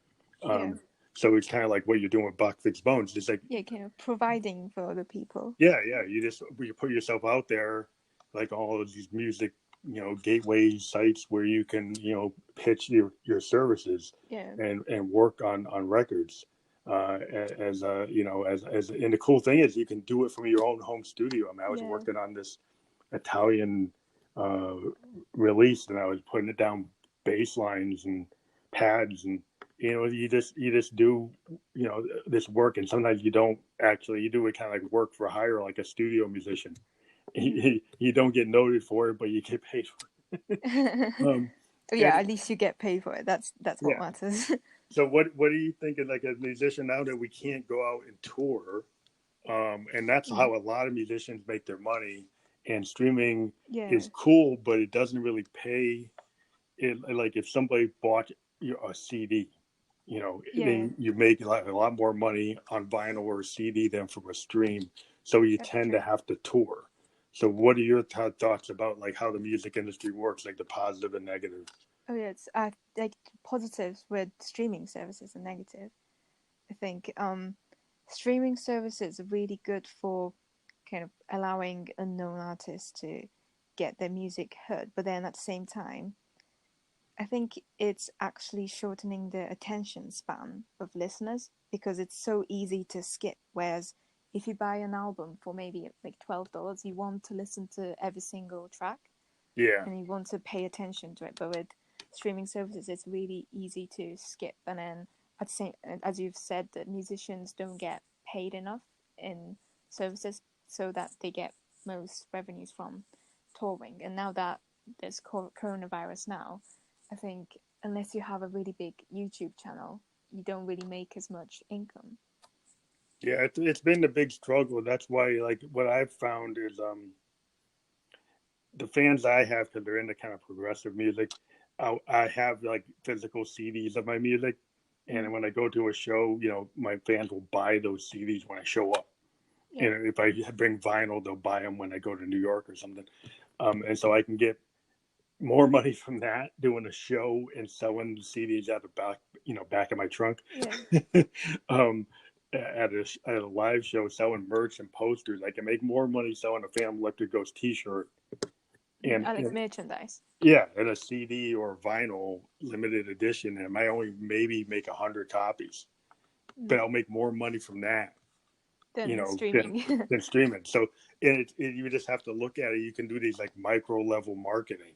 yeah, Um, So it's kind of like what you're doing with Buck Fix Bones. It's like, Yeah, kind of providing for other people. yeah, you put yourself out there, like all of these music, gateway sites where you can, pitch your services Yeah, and work on records. As and the cool thing is you can do it from your own home studio. I mean, I was yeah, working on this Italian uh, release, and I was putting it down bass lines and pads, and you just do this work, and sometimes you don't actually you do it kind of like work for hire, like a studio musician. mm. You don't get noted for it, but you get paid for it. Oh, yeah, And at least you get paid for it. That's what yeah. matters. So what do you think of like a musician now that we can't go out and tour? And that's Mm. how a lot of musicians make their money. And streaming Yeah, is cool, but it doesn't really pay. Like if somebody bought a CD, yeah, you make a lot more money on vinyl or a CD than from a stream. So you that's tend to true. have to tour. So what are your thoughts about like how the music industry works, like the positive and negative? Oh, yeah, it's like positives with streaming services and negative. I think streaming services are really good for kind of allowing unknown artists to get their music heard, but then at the same time, I think it's actually shortening the attention span of listeners because it's so easy to skip. Whereas if you buy an album for maybe like $12, you want to listen to every single track Yeah, and you want to pay attention to it. But with streaming services, it's really easy to skip. And then at the same, as you've said, that musicians don't get paid enough in services, so that they get most revenues from touring. And now that there's coronavirus now, I think unless you have a really big YouTube channel, you don't really make as much income. yeah, it's been a big struggle. That's why like what I've found is the fans I have, because they're into kind of progressive music, I have like physical CDs of my music, Mm, and when I go to a show, my fans will buy those CDs when I show up. yeah, And if I bring vinyl, they'll buy them when I go to New York or something. And so I can get more money from that doing a show and selling the CDs out the back of my trunk. yeah. um, at a live show selling merch and posters, I can make more money selling a Phantom Electric Ghost T-shirt Mm, and, I like and merchandise. yeah, and a CD or vinyl limited edition, and I only maybe make 100 copies, but Mm, I'll make more money from that, you than know, than, streaming. than streaming. So you just have to look at it. You can do these like micro level marketing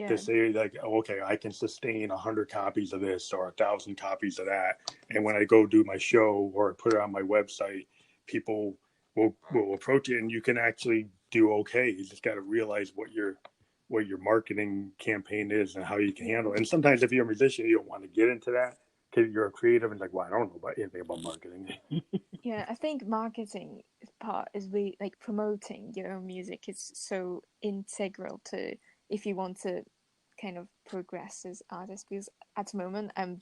to Yeah, say like, oh, okay, I can sustain 100 copies of this or 1,000 copies of that, and when I go do my show or put it on my website, people will approach it, and you can actually do okay. You just got to realize what your marketing campaign is and how you can handle it. And sometimes if you're a musician, you don't want to get into that because you're a creative and like, well, I don't know about anything about marketing. yeah. I think marketing part is really like promoting your own music is so integral to if you want to kind of progress as artist. Because at the moment, I'm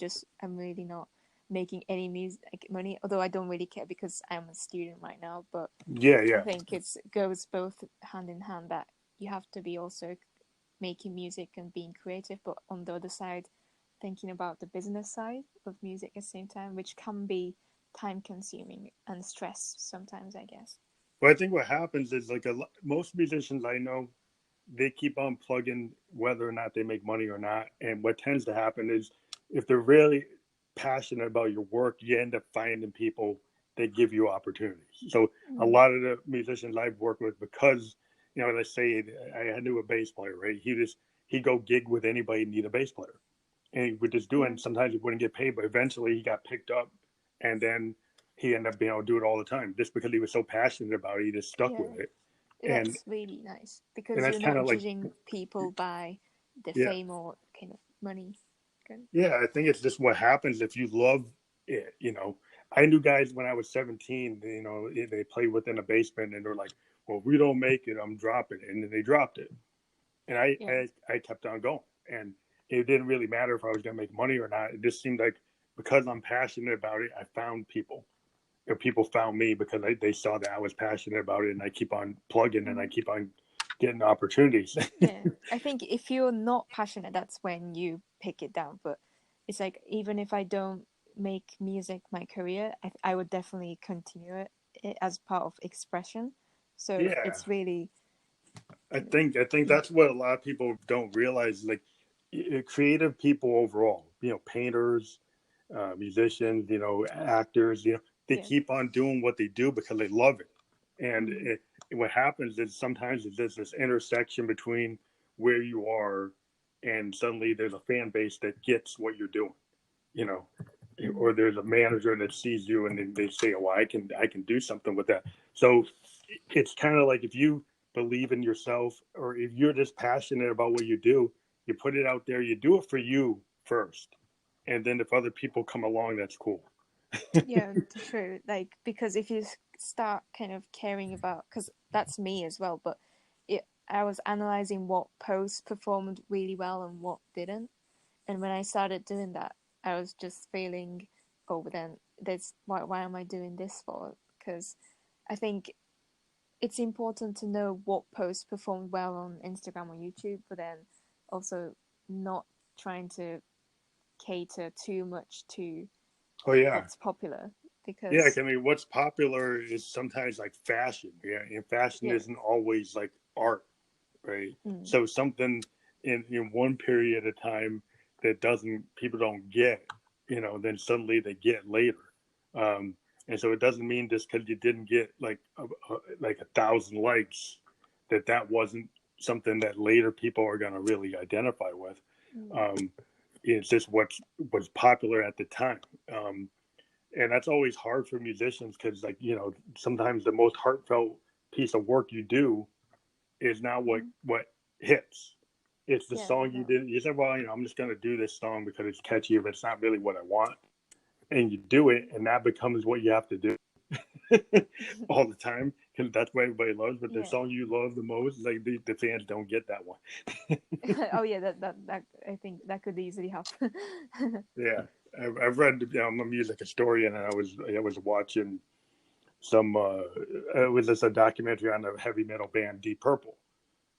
really not making any music money. Although I don't really care because I'm a student right now. But Yeah, I yeah. think it goes both hand in hand that you have to be also making music and being creative, but on the other side, thinking about the business side of music at the same time, which can be time consuming and stress sometimes, I guess. But I think what happens is like most musicians I know, they keep on plugging whether or not they make money or not. And what tends to happen is if they're really passionate about your work, you end up finding people that give you opportunities. So a Mm, lot of the musicians I've worked with, because let's say I knew a bass player, right? He'd go gig with anybody and need a bass player, and he would just do it. yeah, And sometimes he wouldn't get paid, but eventually he got picked up, and then he ended up being able to do it all the time just because he was so passionate about it. He just stuck yeah. with it, and That's really nice and because that's you're kind not of like judging people by the yeah. fame or kind of money. Good. Yeah, I think it's just what happens if you love it. I knew guys when I was 17. They played within a basement, and they're like, "Well, if we don't make it, I'm dropping it," and then they dropped it. And I, Yeah, I, I kept on going, and it didn't really matter if I was going to make money or not. It just seemed like because I'm passionate about it, I found people. People found me because they saw that I was passionate about it, and I keep on plugging, and I mm, keep on getting opportunities. yeah. I think if you're not passionate, that's when you pick it down. But it's like even if I don't make music my career, I would definitely continue it as part of expression. So Yeah, it's really I kind of, think yeah, that's what a lot of people don't realize. Like creative people overall, painters, musicians, actors, they yeah, keep on doing what they do because they love it. And mm, what happens is sometimes there's this intersection between where you are and suddenly there's a fan base that gets what you're doing, you know, mm, or there's a manager that sees you and they say, "Oh, I can do something with that." So it's kind of like if you believe in yourself or if you're just passionate about what you do, you put it out there, you do it for you first, and then if other people come along, that's cool. yeah, true. Like because if you start kind of caring about, because that's me as well, but I was analyzing what posts performed really well and what didn't. And when I started doing that, I was just feeling, oh, but then there's why am I doing this for? Because I think it's important to know what posts performed well on Instagram or YouTube, but then also not trying to cater too much to Oh yeah, what's popular yeah. because I mean, what's popular is sometimes like fashion. Yeah, and fashion yeah, isn't always like art, right? mm, So something in one period of time that doesn't people don't get, then suddenly they get later. Um, and so it doesn't mean just because you didn't get like 1,000 likes that wasn't something that later people are going to really identify with. mm, Um, it's just what was popular at the time. And that's always hard for musicians because sometimes the most heartfelt piece of work you do is not what mm, what hits. It's the yeah, song you definitely, did. You said, "Well, I'm just going to do this song because it's catchy, but it's not really what I want." And you do it, and that becomes what you have to do all the time because that's what everybody loves. But the yeah. song you love the most, like the fans don't get that one. Oh yeah, that I think that could easily happen. Yeah, I've read. I'm a music historian, and I was watching some. It was just a documentary on the heavy metal band Deep Purple,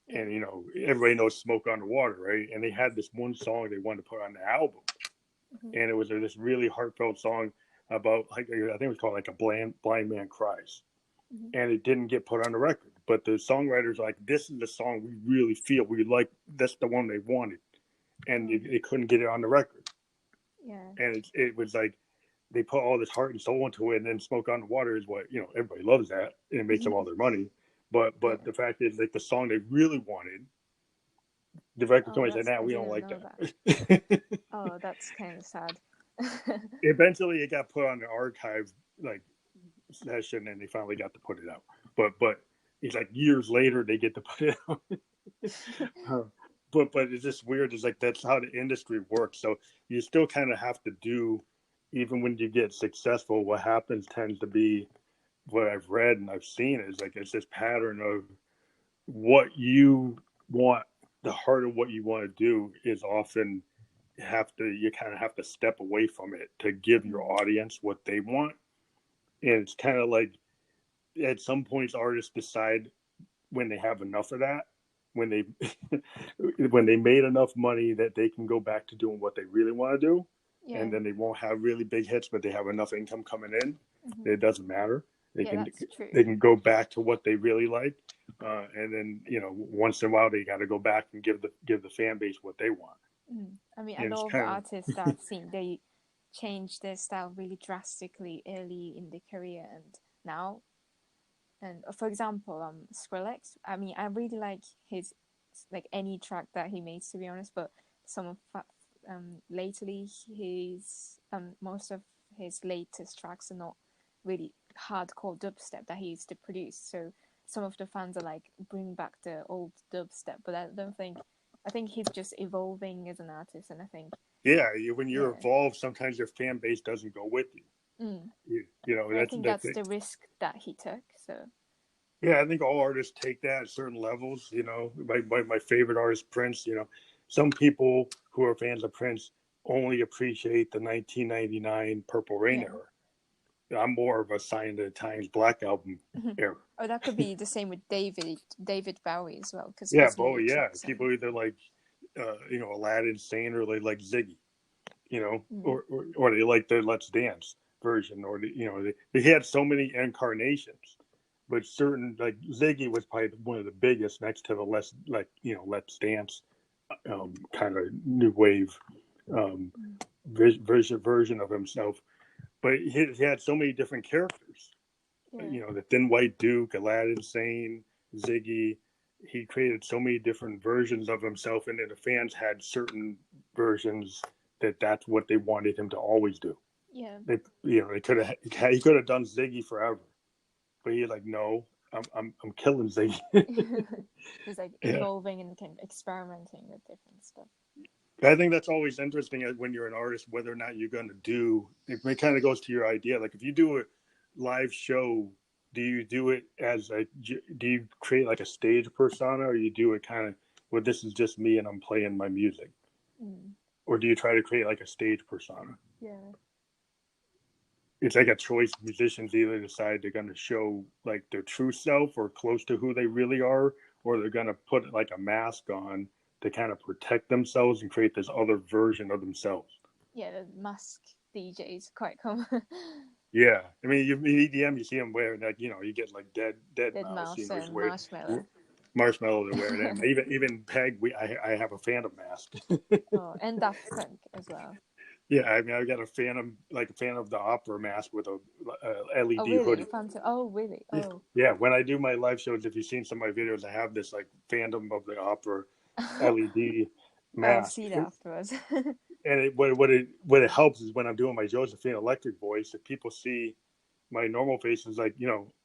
Yeah. and everybody knows Smoke on the Water, right? And they had this one song they wanted to put on the album, Mm-hmm. and it was this really heartfelt song about like I think it was called like a blind man cries, Mm-hmm. and it didn't get put on the record. But the songwriters like, this is the song we really feel we like. That's the one they wanted, and Oh, they couldn't get it on the record. yeah. And it was like they put all this heart and soul into it, and then Smoke on the Water is what everybody loves that, and it makes them all their money. But Yeah. the fact is, like the song they really wanted, the record Oh, company said, that's "Nah, I we don't didn't like know that. that." Oh, that's kind of sad. Eventually, it got put on the archive like session, and they finally got to put it out. But it's like years later they get to put it out. Uh, but it's just weird. It's like that's how the industry works. So you still kind of have to do, even when you get successful. What happens tends to be what I've read and I've seen is like it's this pattern of what you want. The heart of what you want to do is often you kind of have to step away from it to give your Mm, audience what they want. And it's kind of like at some points artists decide when they have enough of that, when they when they made enough money that they can go back to doing what they really want to do, yeah. and then they won't have really big hits, but they have enough income coming in. Hmm. It doesn't matter. They Yeah, can that's true. they can go back to what they really like, and then once in a while they got to go back and give the fan base what they want. Mm. I mean, a And it's lot of kind artists that I've seen, they change their style really drastically early in their career and now. And for example, Skrillex. I mean, I really like his like any track that he makes, to be honest. But some of lately, his most of his latest tracks are not really hardcore dubstep that he used to produce. So some of the fans are like, bring back the old dubstep. But I don't think. I think he's just evolving as an artist, and I think yeah, when you're yeah. involved, sometimes your fan base doesn't go with you. Mm. And I That's think the that's thing. the risk that he took. So Yeah, I think all artists take that at certain levels. My favorite artist, Prince. Some people who are fans of Prince only appreciate the 1999 Purple Rain yeah. era. I'm more of a Sign of the Times Black Album era. Oh, that could be the same with David Bowie as well, because Yeah, his Bowie. newer Yeah, tracks and people either like Aladdin Sane or they like Ziggy. you know, Mm. or they like the Let's Dance version, or the, you know, they had so many incarnations. But certain, like Ziggy was probably one of the biggest next to the Let's Dance kind of new wave um, Mm. version of himself. But he had so many different characters. Yeah. You know, the Thin White Duke, Aladdin Sane, Ziggy. He created so many different versions of himself, and then the fans had certain versions that's what they wanted him to always do. Yeah. They could have he could have done Ziggy forever, but he's like, no, I'm killing Ziggy. Just like Yeah, evolving and kind of experimenting with different stuff. I think that's always interesting when you're an artist, whether or not you're going to do. It kind of goes to your idea. Like if you do a live show, do you do it as a? Do you create like a stage persona, or you do it kind of, well, this is just me and I'm playing my music, Mm. or do you try to create like a stage persona? Yeah. It's like a choice. Musicians either decide they're going to show like their true self or close to who they really are, or they're going to put like a mask on to kind of protect themselves and create this other version of themselves. Yeah, the mask DJ is quite common. Yeah, I mean, you in EDM, you see them wearing like, you get like dead Dead mouse, mouse who's and wearing marshmallow. marshmallow to wear it, and even Peg, I have a Phantom mask. Oh, and Daft Punk as well. Yeah, I mean, I got a Phantom, like a Phantom of the Opera mask with a, Oh, LED really? A hoodie. Phantom? Oh, really? Oh. Yeah, when I do my live shows, if you've seen some of my videos, I have this like Phantom of the Opera LED I'll mask. see that afterwards. And what it helps is when I'm doing my Josephine Electric voice, if people see my normal face is like,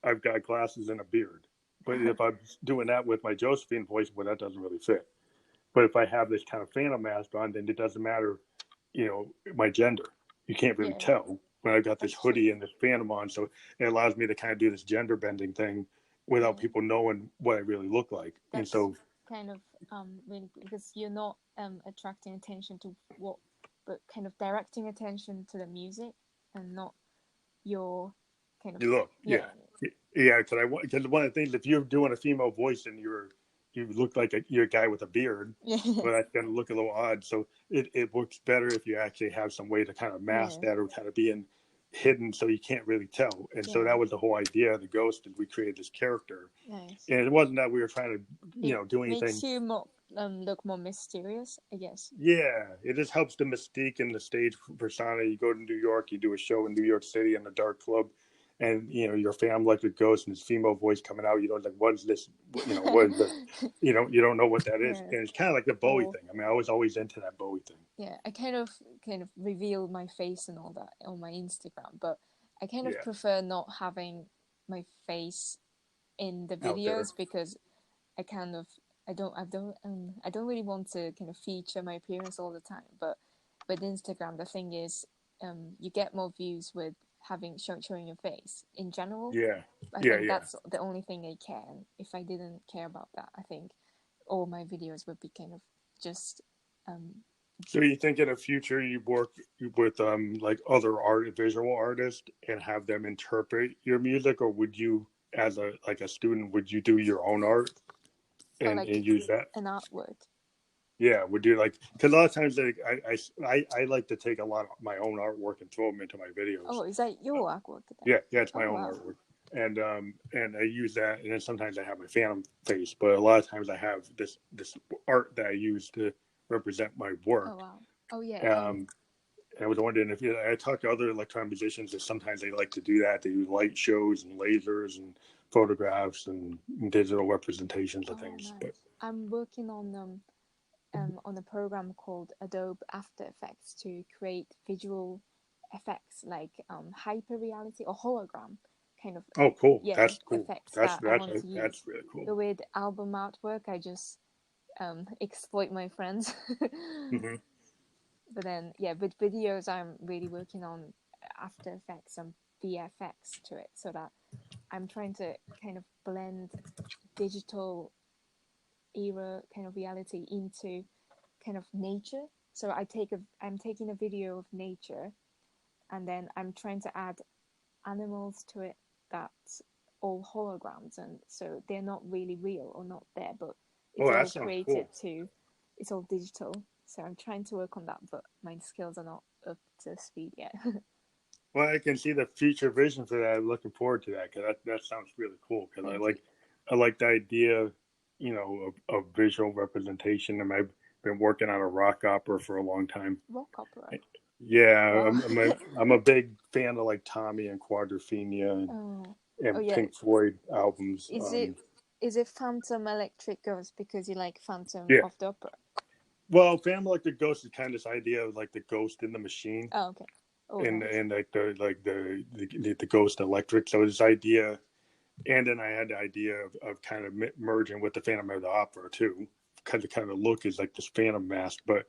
I've got glasses and a beard. But if I'm doing that with my Josephine voice, well, that doesn't really fit. But if I have this kind of Phantom mask on, then it doesn't matter, my gender. You can't really Yeah, tell when I've got this that's true. hoodie and this Phantom on. So it allows me to kind of do this gender bending thing without Yeah, people knowing what I really look like. And that's so, kind of really good because you're not attracting attention to what, but kind of directing attention to the music and not your kind of you look, yeah. yeah, yeah. Because one of the things, if you're doing a female voice and you look like you're a guy with a beard, Yeah. well, that's gonna look a little odd. So it works better if you actually have some way to kind of mask Yeah. that or kind of being hidden so you can't really tell. And so Yeah. that was the whole idea of the ghost, and we created this character. Nice. And it wasn't that we were trying to, It do makes anything. you more look more mysterious, I guess. Yeah, it just helps the mystique and the stage persona. You go to New York, you do a show in New York City in a dark club, and your family like a ghost and this female voice coming out. You don't like, what is this? What is this? You don't know what that is, Yeah. and it's kind of like the Bowie Or thing. I mean, I was always into that Bowie thing. yeah, I kind of reveal my face and all that on my Instagram, but I kind of Yeah, prefer not having my face in the out there. videos because I kind of I don't really want to kind of feature my appearance all the time. But with Instagram, the thing is, you get more views with showing your face in general. Yeah, I yeah, think yeah. that's the only thing I care. If I didn't care about that, I think all my videos would be kind of just um So you think in the future you work with like other visual artists and have them interpret your music, or would you, as a student, would you do your own art oh, and like use that? an artwork. Yeah, would you like? Because a lot of times I like to take a lot of my own artwork and throw them into my videos. Oh, is that your artwork then? Yeah, yeah, it's my Oh own wow. artwork, and I use that, and then sometimes I have my Phantom face, but a lot of times I have this art that I use to represent my Oh work. wow. Oh yeah. And I was wondering if I talk to other electronic musicians that sometimes they like to do that. They do light shows and lasers and photographs and digital representations of Oh things. But nice. I'm working on a program called Adobe After Effects to create visual effects like hyper reality or hologram kind of oh, cool! yeah That's cool. effects That's that I that's want to use. that's really cool. But with album artwork, I just exploit my friends. Hmm. But then yeah, with videos, I'm really working on After Effects and VFX to it, so that I'm trying to kind of blend digital era kind of reality into kind of nature. So I'm taking a video of nature and then I'm trying to add animals to it that's all holograms and so they're not really real or not there, but Oh, it's that all sounds created cool. to it's all digital. So I'm trying to work on that, but my skills are not up to speed yet. Well, I can see the future vision for that. I'm looking forward to that because that sounds really cool. Because Thank you. I like the idea, you know, of visual representation. And I've been working on a rock opera for a long time. Rock opera. Yeah, Wow. I'm a big fan of like Tommy and Quadrophenia Oh. Oh and yeah. Pink Floyd albums. Is it Phantom Electric Ghost because you like Phantom Yeah. of the Opera? Well, Phantom like the Ghost is kind of this idea of like the ghost in the machine, Oh, okay. Oh, nice. and like the ghost electric. So this idea, and then I had the idea of kind of merging with the Phantom of the Opera too, because the kind of look is like this Phantom mask, but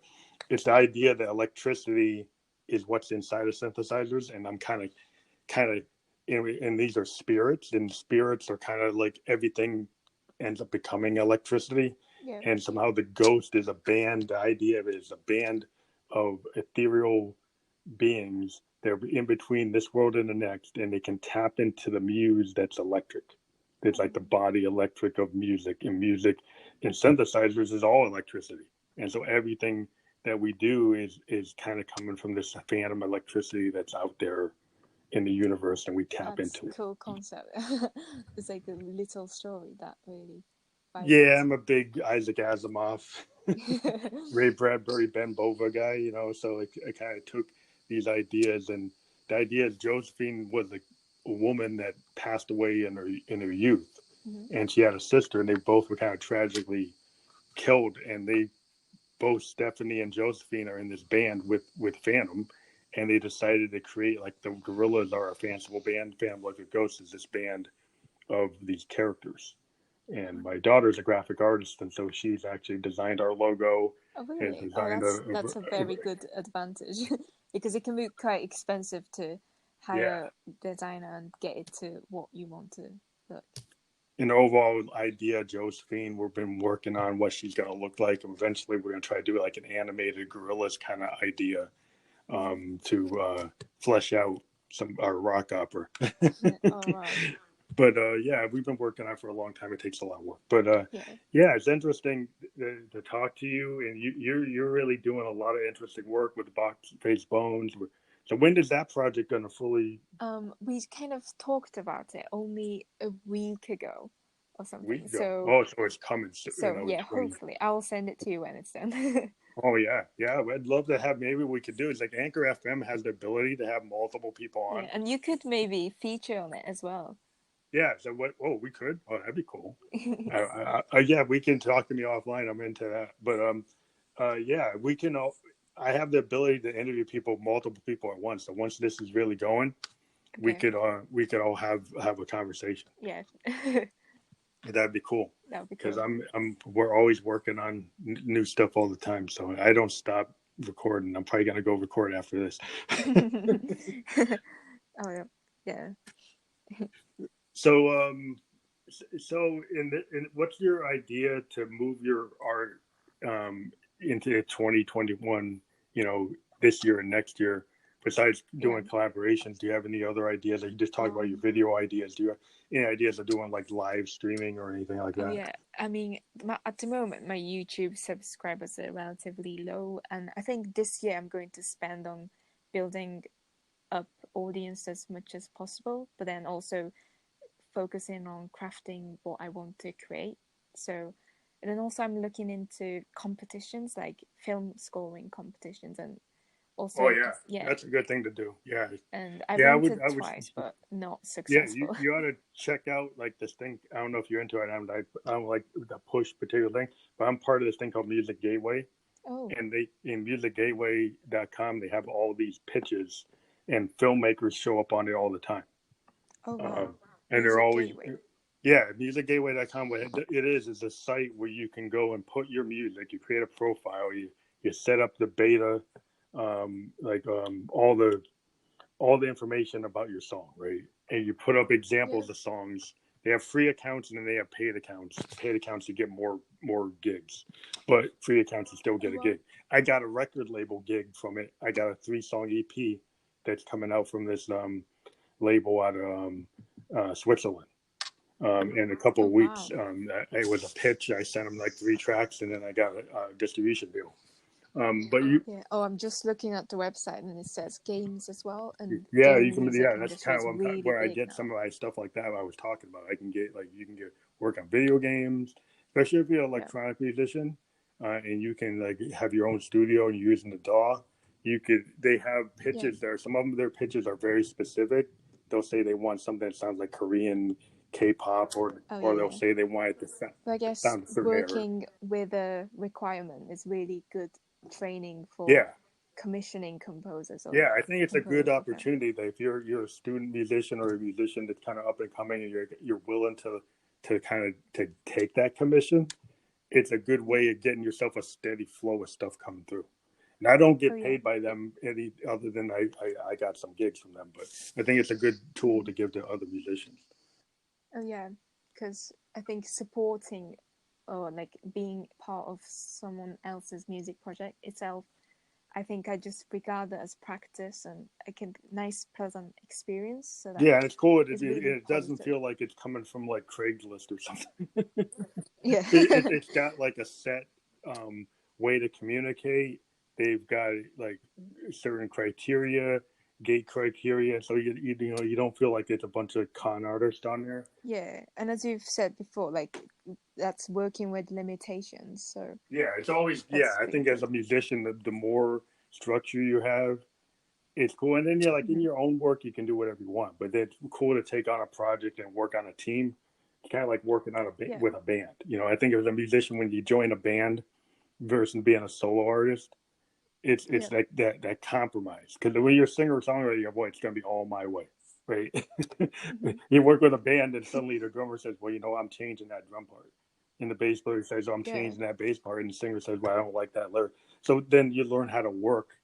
it's the idea that electricity is what's inside of synthesizers, and I'm kind of, and these are spirits, and spirits are kind of like everything ends up becoming electricity, Yeah. and somehow the ghost is a band. The idea of it is a band of ethereal beings that are in between this world and the next, and they can tap into the muse that's electric. It's like the body electric of music, and music and synthesizers is all electricity. And so everything that we do is kind of coming from this phantom electricity that's out there in the universe, and we tap That's into it. cool concept. It's like a little story that really Yeah, vibrant. I'm a big Isaac Asimov, Ray Bradbury, Ben Bova guy, you know. So I kind of took these ideas, and the idea is Josephine was a woman that passed away in her youth, Mhm. and she had a sister, and they both were kind of tragically killed, and they both Stephanie and Josephine are in this band with Phantom, and they decided to create like the Gorillas are a fanciful band. Phantom Like a Ghost is this band of these characters. And my daughter's a graphic artist, and so she's actually designed our logo, Oh has really? Oh, designed that's a very good advantage because it can be quite expensive to yeah, hire a designer and get it to what you want to look. an overall idea. Josephine, we've been working on what she's going to look like. Eventually, we're going to try to do like an animated gorillas kind of idea Mm. to flesh out some our rock opera. Oh wow. But yeah, we've been working on it for a long time. It takes a lot of work, but Yeah. yeah, it's interesting to talk to you, and you're really doing a lot of interesting work with box face bones. So when is that project going to fully We kind of talked about it only a week ago or something. week go? So Oh, so it's coming. You so know, yeah, it's going. hopefully I'll send it to you when it's done. Oh yeah, yeah. I'd love to have. Maybe we could do. It's like Anchor FM has the ability to have multiple people Yeah, on. and you could maybe feature on it as well. Yeah. So what? Oh, we could. Oh, that'd be cool. Yeah, we can talk to me offline. I'm into that. But yeah, we can all. I have the ability to interview people, multiple people at once. So once this is really going, Okay. we could all have a conversation. Yeah. That'd be cool That would be because cool. we're always working on new stuff all the time. So I don't stop recording. I'm probably gonna go record after this. Oh yeah. Yeah. So so in what's your idea to move your art into 2021, you know, this year and next year, besides Yeah. doing collaborations? Do you have any other ideas? Like you just talked about your Um. video ideas. Do you have any ideas of doing like live streaming or anything like Oh that? yeah. I mean, at the moment, my YouTube subscribers are relatively low, and I think this year I'm going to spend on building up audience as much as possible, but then also focusing on crafting what I want to create. So, and then also I'm looking into competitions like film scoring competitions, and Oh also yeah, yeah, that's a good thing to do. Yeah, and I've yeah, entered I would. twice, but not Yeah, successful. you ought to check out like this thing. I don't know if you're into it. I don't like the push particular thing, but I'm part of this thing called Music Gateway, Oh, and they in musicgateway.com they have all these pitches, and filmmakers show up on it all the time. oh wow, Um, and they're Music always Gateway. yeah, musicgateway.com. What it is a site where you can go and put your music. You create a profile. You set up the beta, all the information about your song, right? And you put up Yeah. examples of songs. They have free accounts and then they have paid accounts. Paid accounts you get more gigs, but free accounts you still Oh get a wow. gig. I got a record label gig from it. I got a 3 song EP that's coming out from this label out of Switzerland. In a couple Oh of weeks, wow. it was a pitch. I sent them like 3 tracks, and then I got a distribution deal. But you, Yeah. Oh, I'm just looking at the website and it says games as well, and yeah, you game can, music yeah, that's industry kind of is what really where I big get some now. of my stuff like that I was talking about. I can get like you can get work on video games, especially if you're an Yeah. electronic musician, and you can like have your own studio and you're using the DAW. You could they have Yeah. pitches there. Some of them their pitches are very specific. They'll say they want something that sounds like Korean K-pop, Oh or they'll yeah. say they want it to But I guess sound a certain area. working with a requirement is really good training for Yeah, commissioning composers or yeah, I think it's a good composers for film. opportunity that if you're a student musician or a musician that's kind of up and coming and you're willing to kind of to take that commission, it's a good Yeah. way of getting yourself a steady flow of stuff coming through. And I don't Oh get yeah. paid by them any other than I got some gigs from them, but I think it's a good tool Mm. to give to other musicians. Oh yeah, because I think supporting or like being part of someone else's music project itself, I think I just regard it as practice and like a nice, pleasant experience. So that Yeah, and it's cool. it's really It doesn't positive. feel like it's coming from like Craigslist or something. Yeah. It's got like a set way to communicate. They've got like certain criteria, gate criteria, so you know you don't feel like it's a bunch of con artists on there. Yeah, and as you've said before, like that's working with limitations. So Yeah, it's always yeah. that's I pretty think as good. a musician, the more structure you have, it's cool. And then you're like in Mm-hmm. your own work, you can do whatever you want. But it's cool to take on a project and work on a team. It's kind of like working on Yeah. with a band. You know, I think as a musician, when you join a band versus being a solo artist, Yeah. it's like that compromise because the way you're a singer or songwriter, you're boy, it's gonna be all my way, right? Mm-hmm. You work with a band, and suddenly the drummer says, "Well, you know, I'm changing that drum part," and the bass player says, "Oh, I'm Yeah. changing that bass part," and the singer says, "Well, I don't like that lyric." So then you learn how to work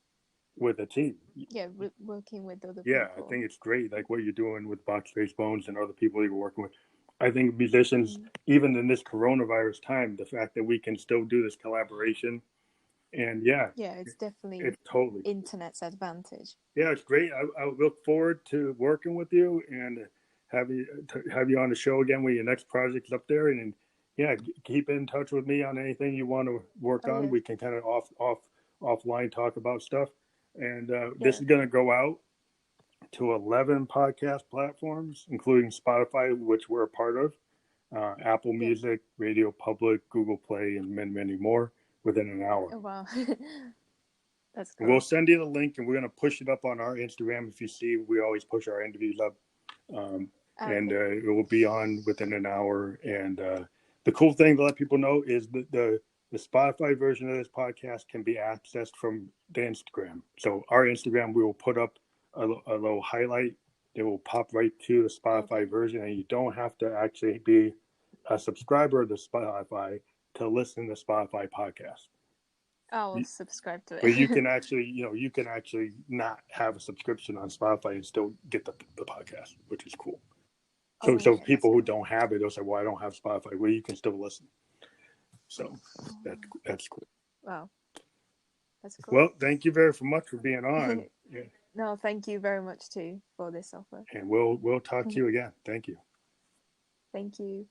with a team. Yeah. Working with other Yeah, I people. think it's great, like what you're doing with Box Face Bones and other people you're working with. I think musicians, Mm. even in this coronavirus time, the fact that we can still do this collaboration, and yeah, Yeah, it's definitely it's totally internet's advantage. yeah, it's great. I look forward to working with you and have you on the show again when your next project's up there. And yeah, keep in touch with me on anything you want to work Oh on. yeah. We can kind of offline talk about stuff. And this Yeah. is going to go out to 11 podcast platforms, including Spotify, which we're a part of, Apple Yeah. Music, Radio Public, Google Play, and many, many more within an hour. Oh wow. That's And we'll cool. send you the link, and we're going to push it up on our Instagram. If you see, we always push our interviews up, um, Ah, and okay. it will be on within an hour. And the cool thing to let people know is that the Spotify version of this podcast can be accessed from the Instagram. So our Instagram, we will put up a little highlight. It will pop right to the Spotify Okay. version, and you don't have to actually be a subscriber to Spotify to listen to Spotify podcast. I'll subscribe to But you it. can actually, you know, you can actually not have a subscription on Spotify and still get the podcast, which is cool. So, Oh so yeah, that's people who cool. don't have it, they'll say, "Well, I don't have Spotify." Well, you can still listen. So Oh, that's cool. wow, that's cool. Well, thank you very much for being on, yeah, No, thank you very much too for this offer. and we'll talk to you again. Thank you. Thank you.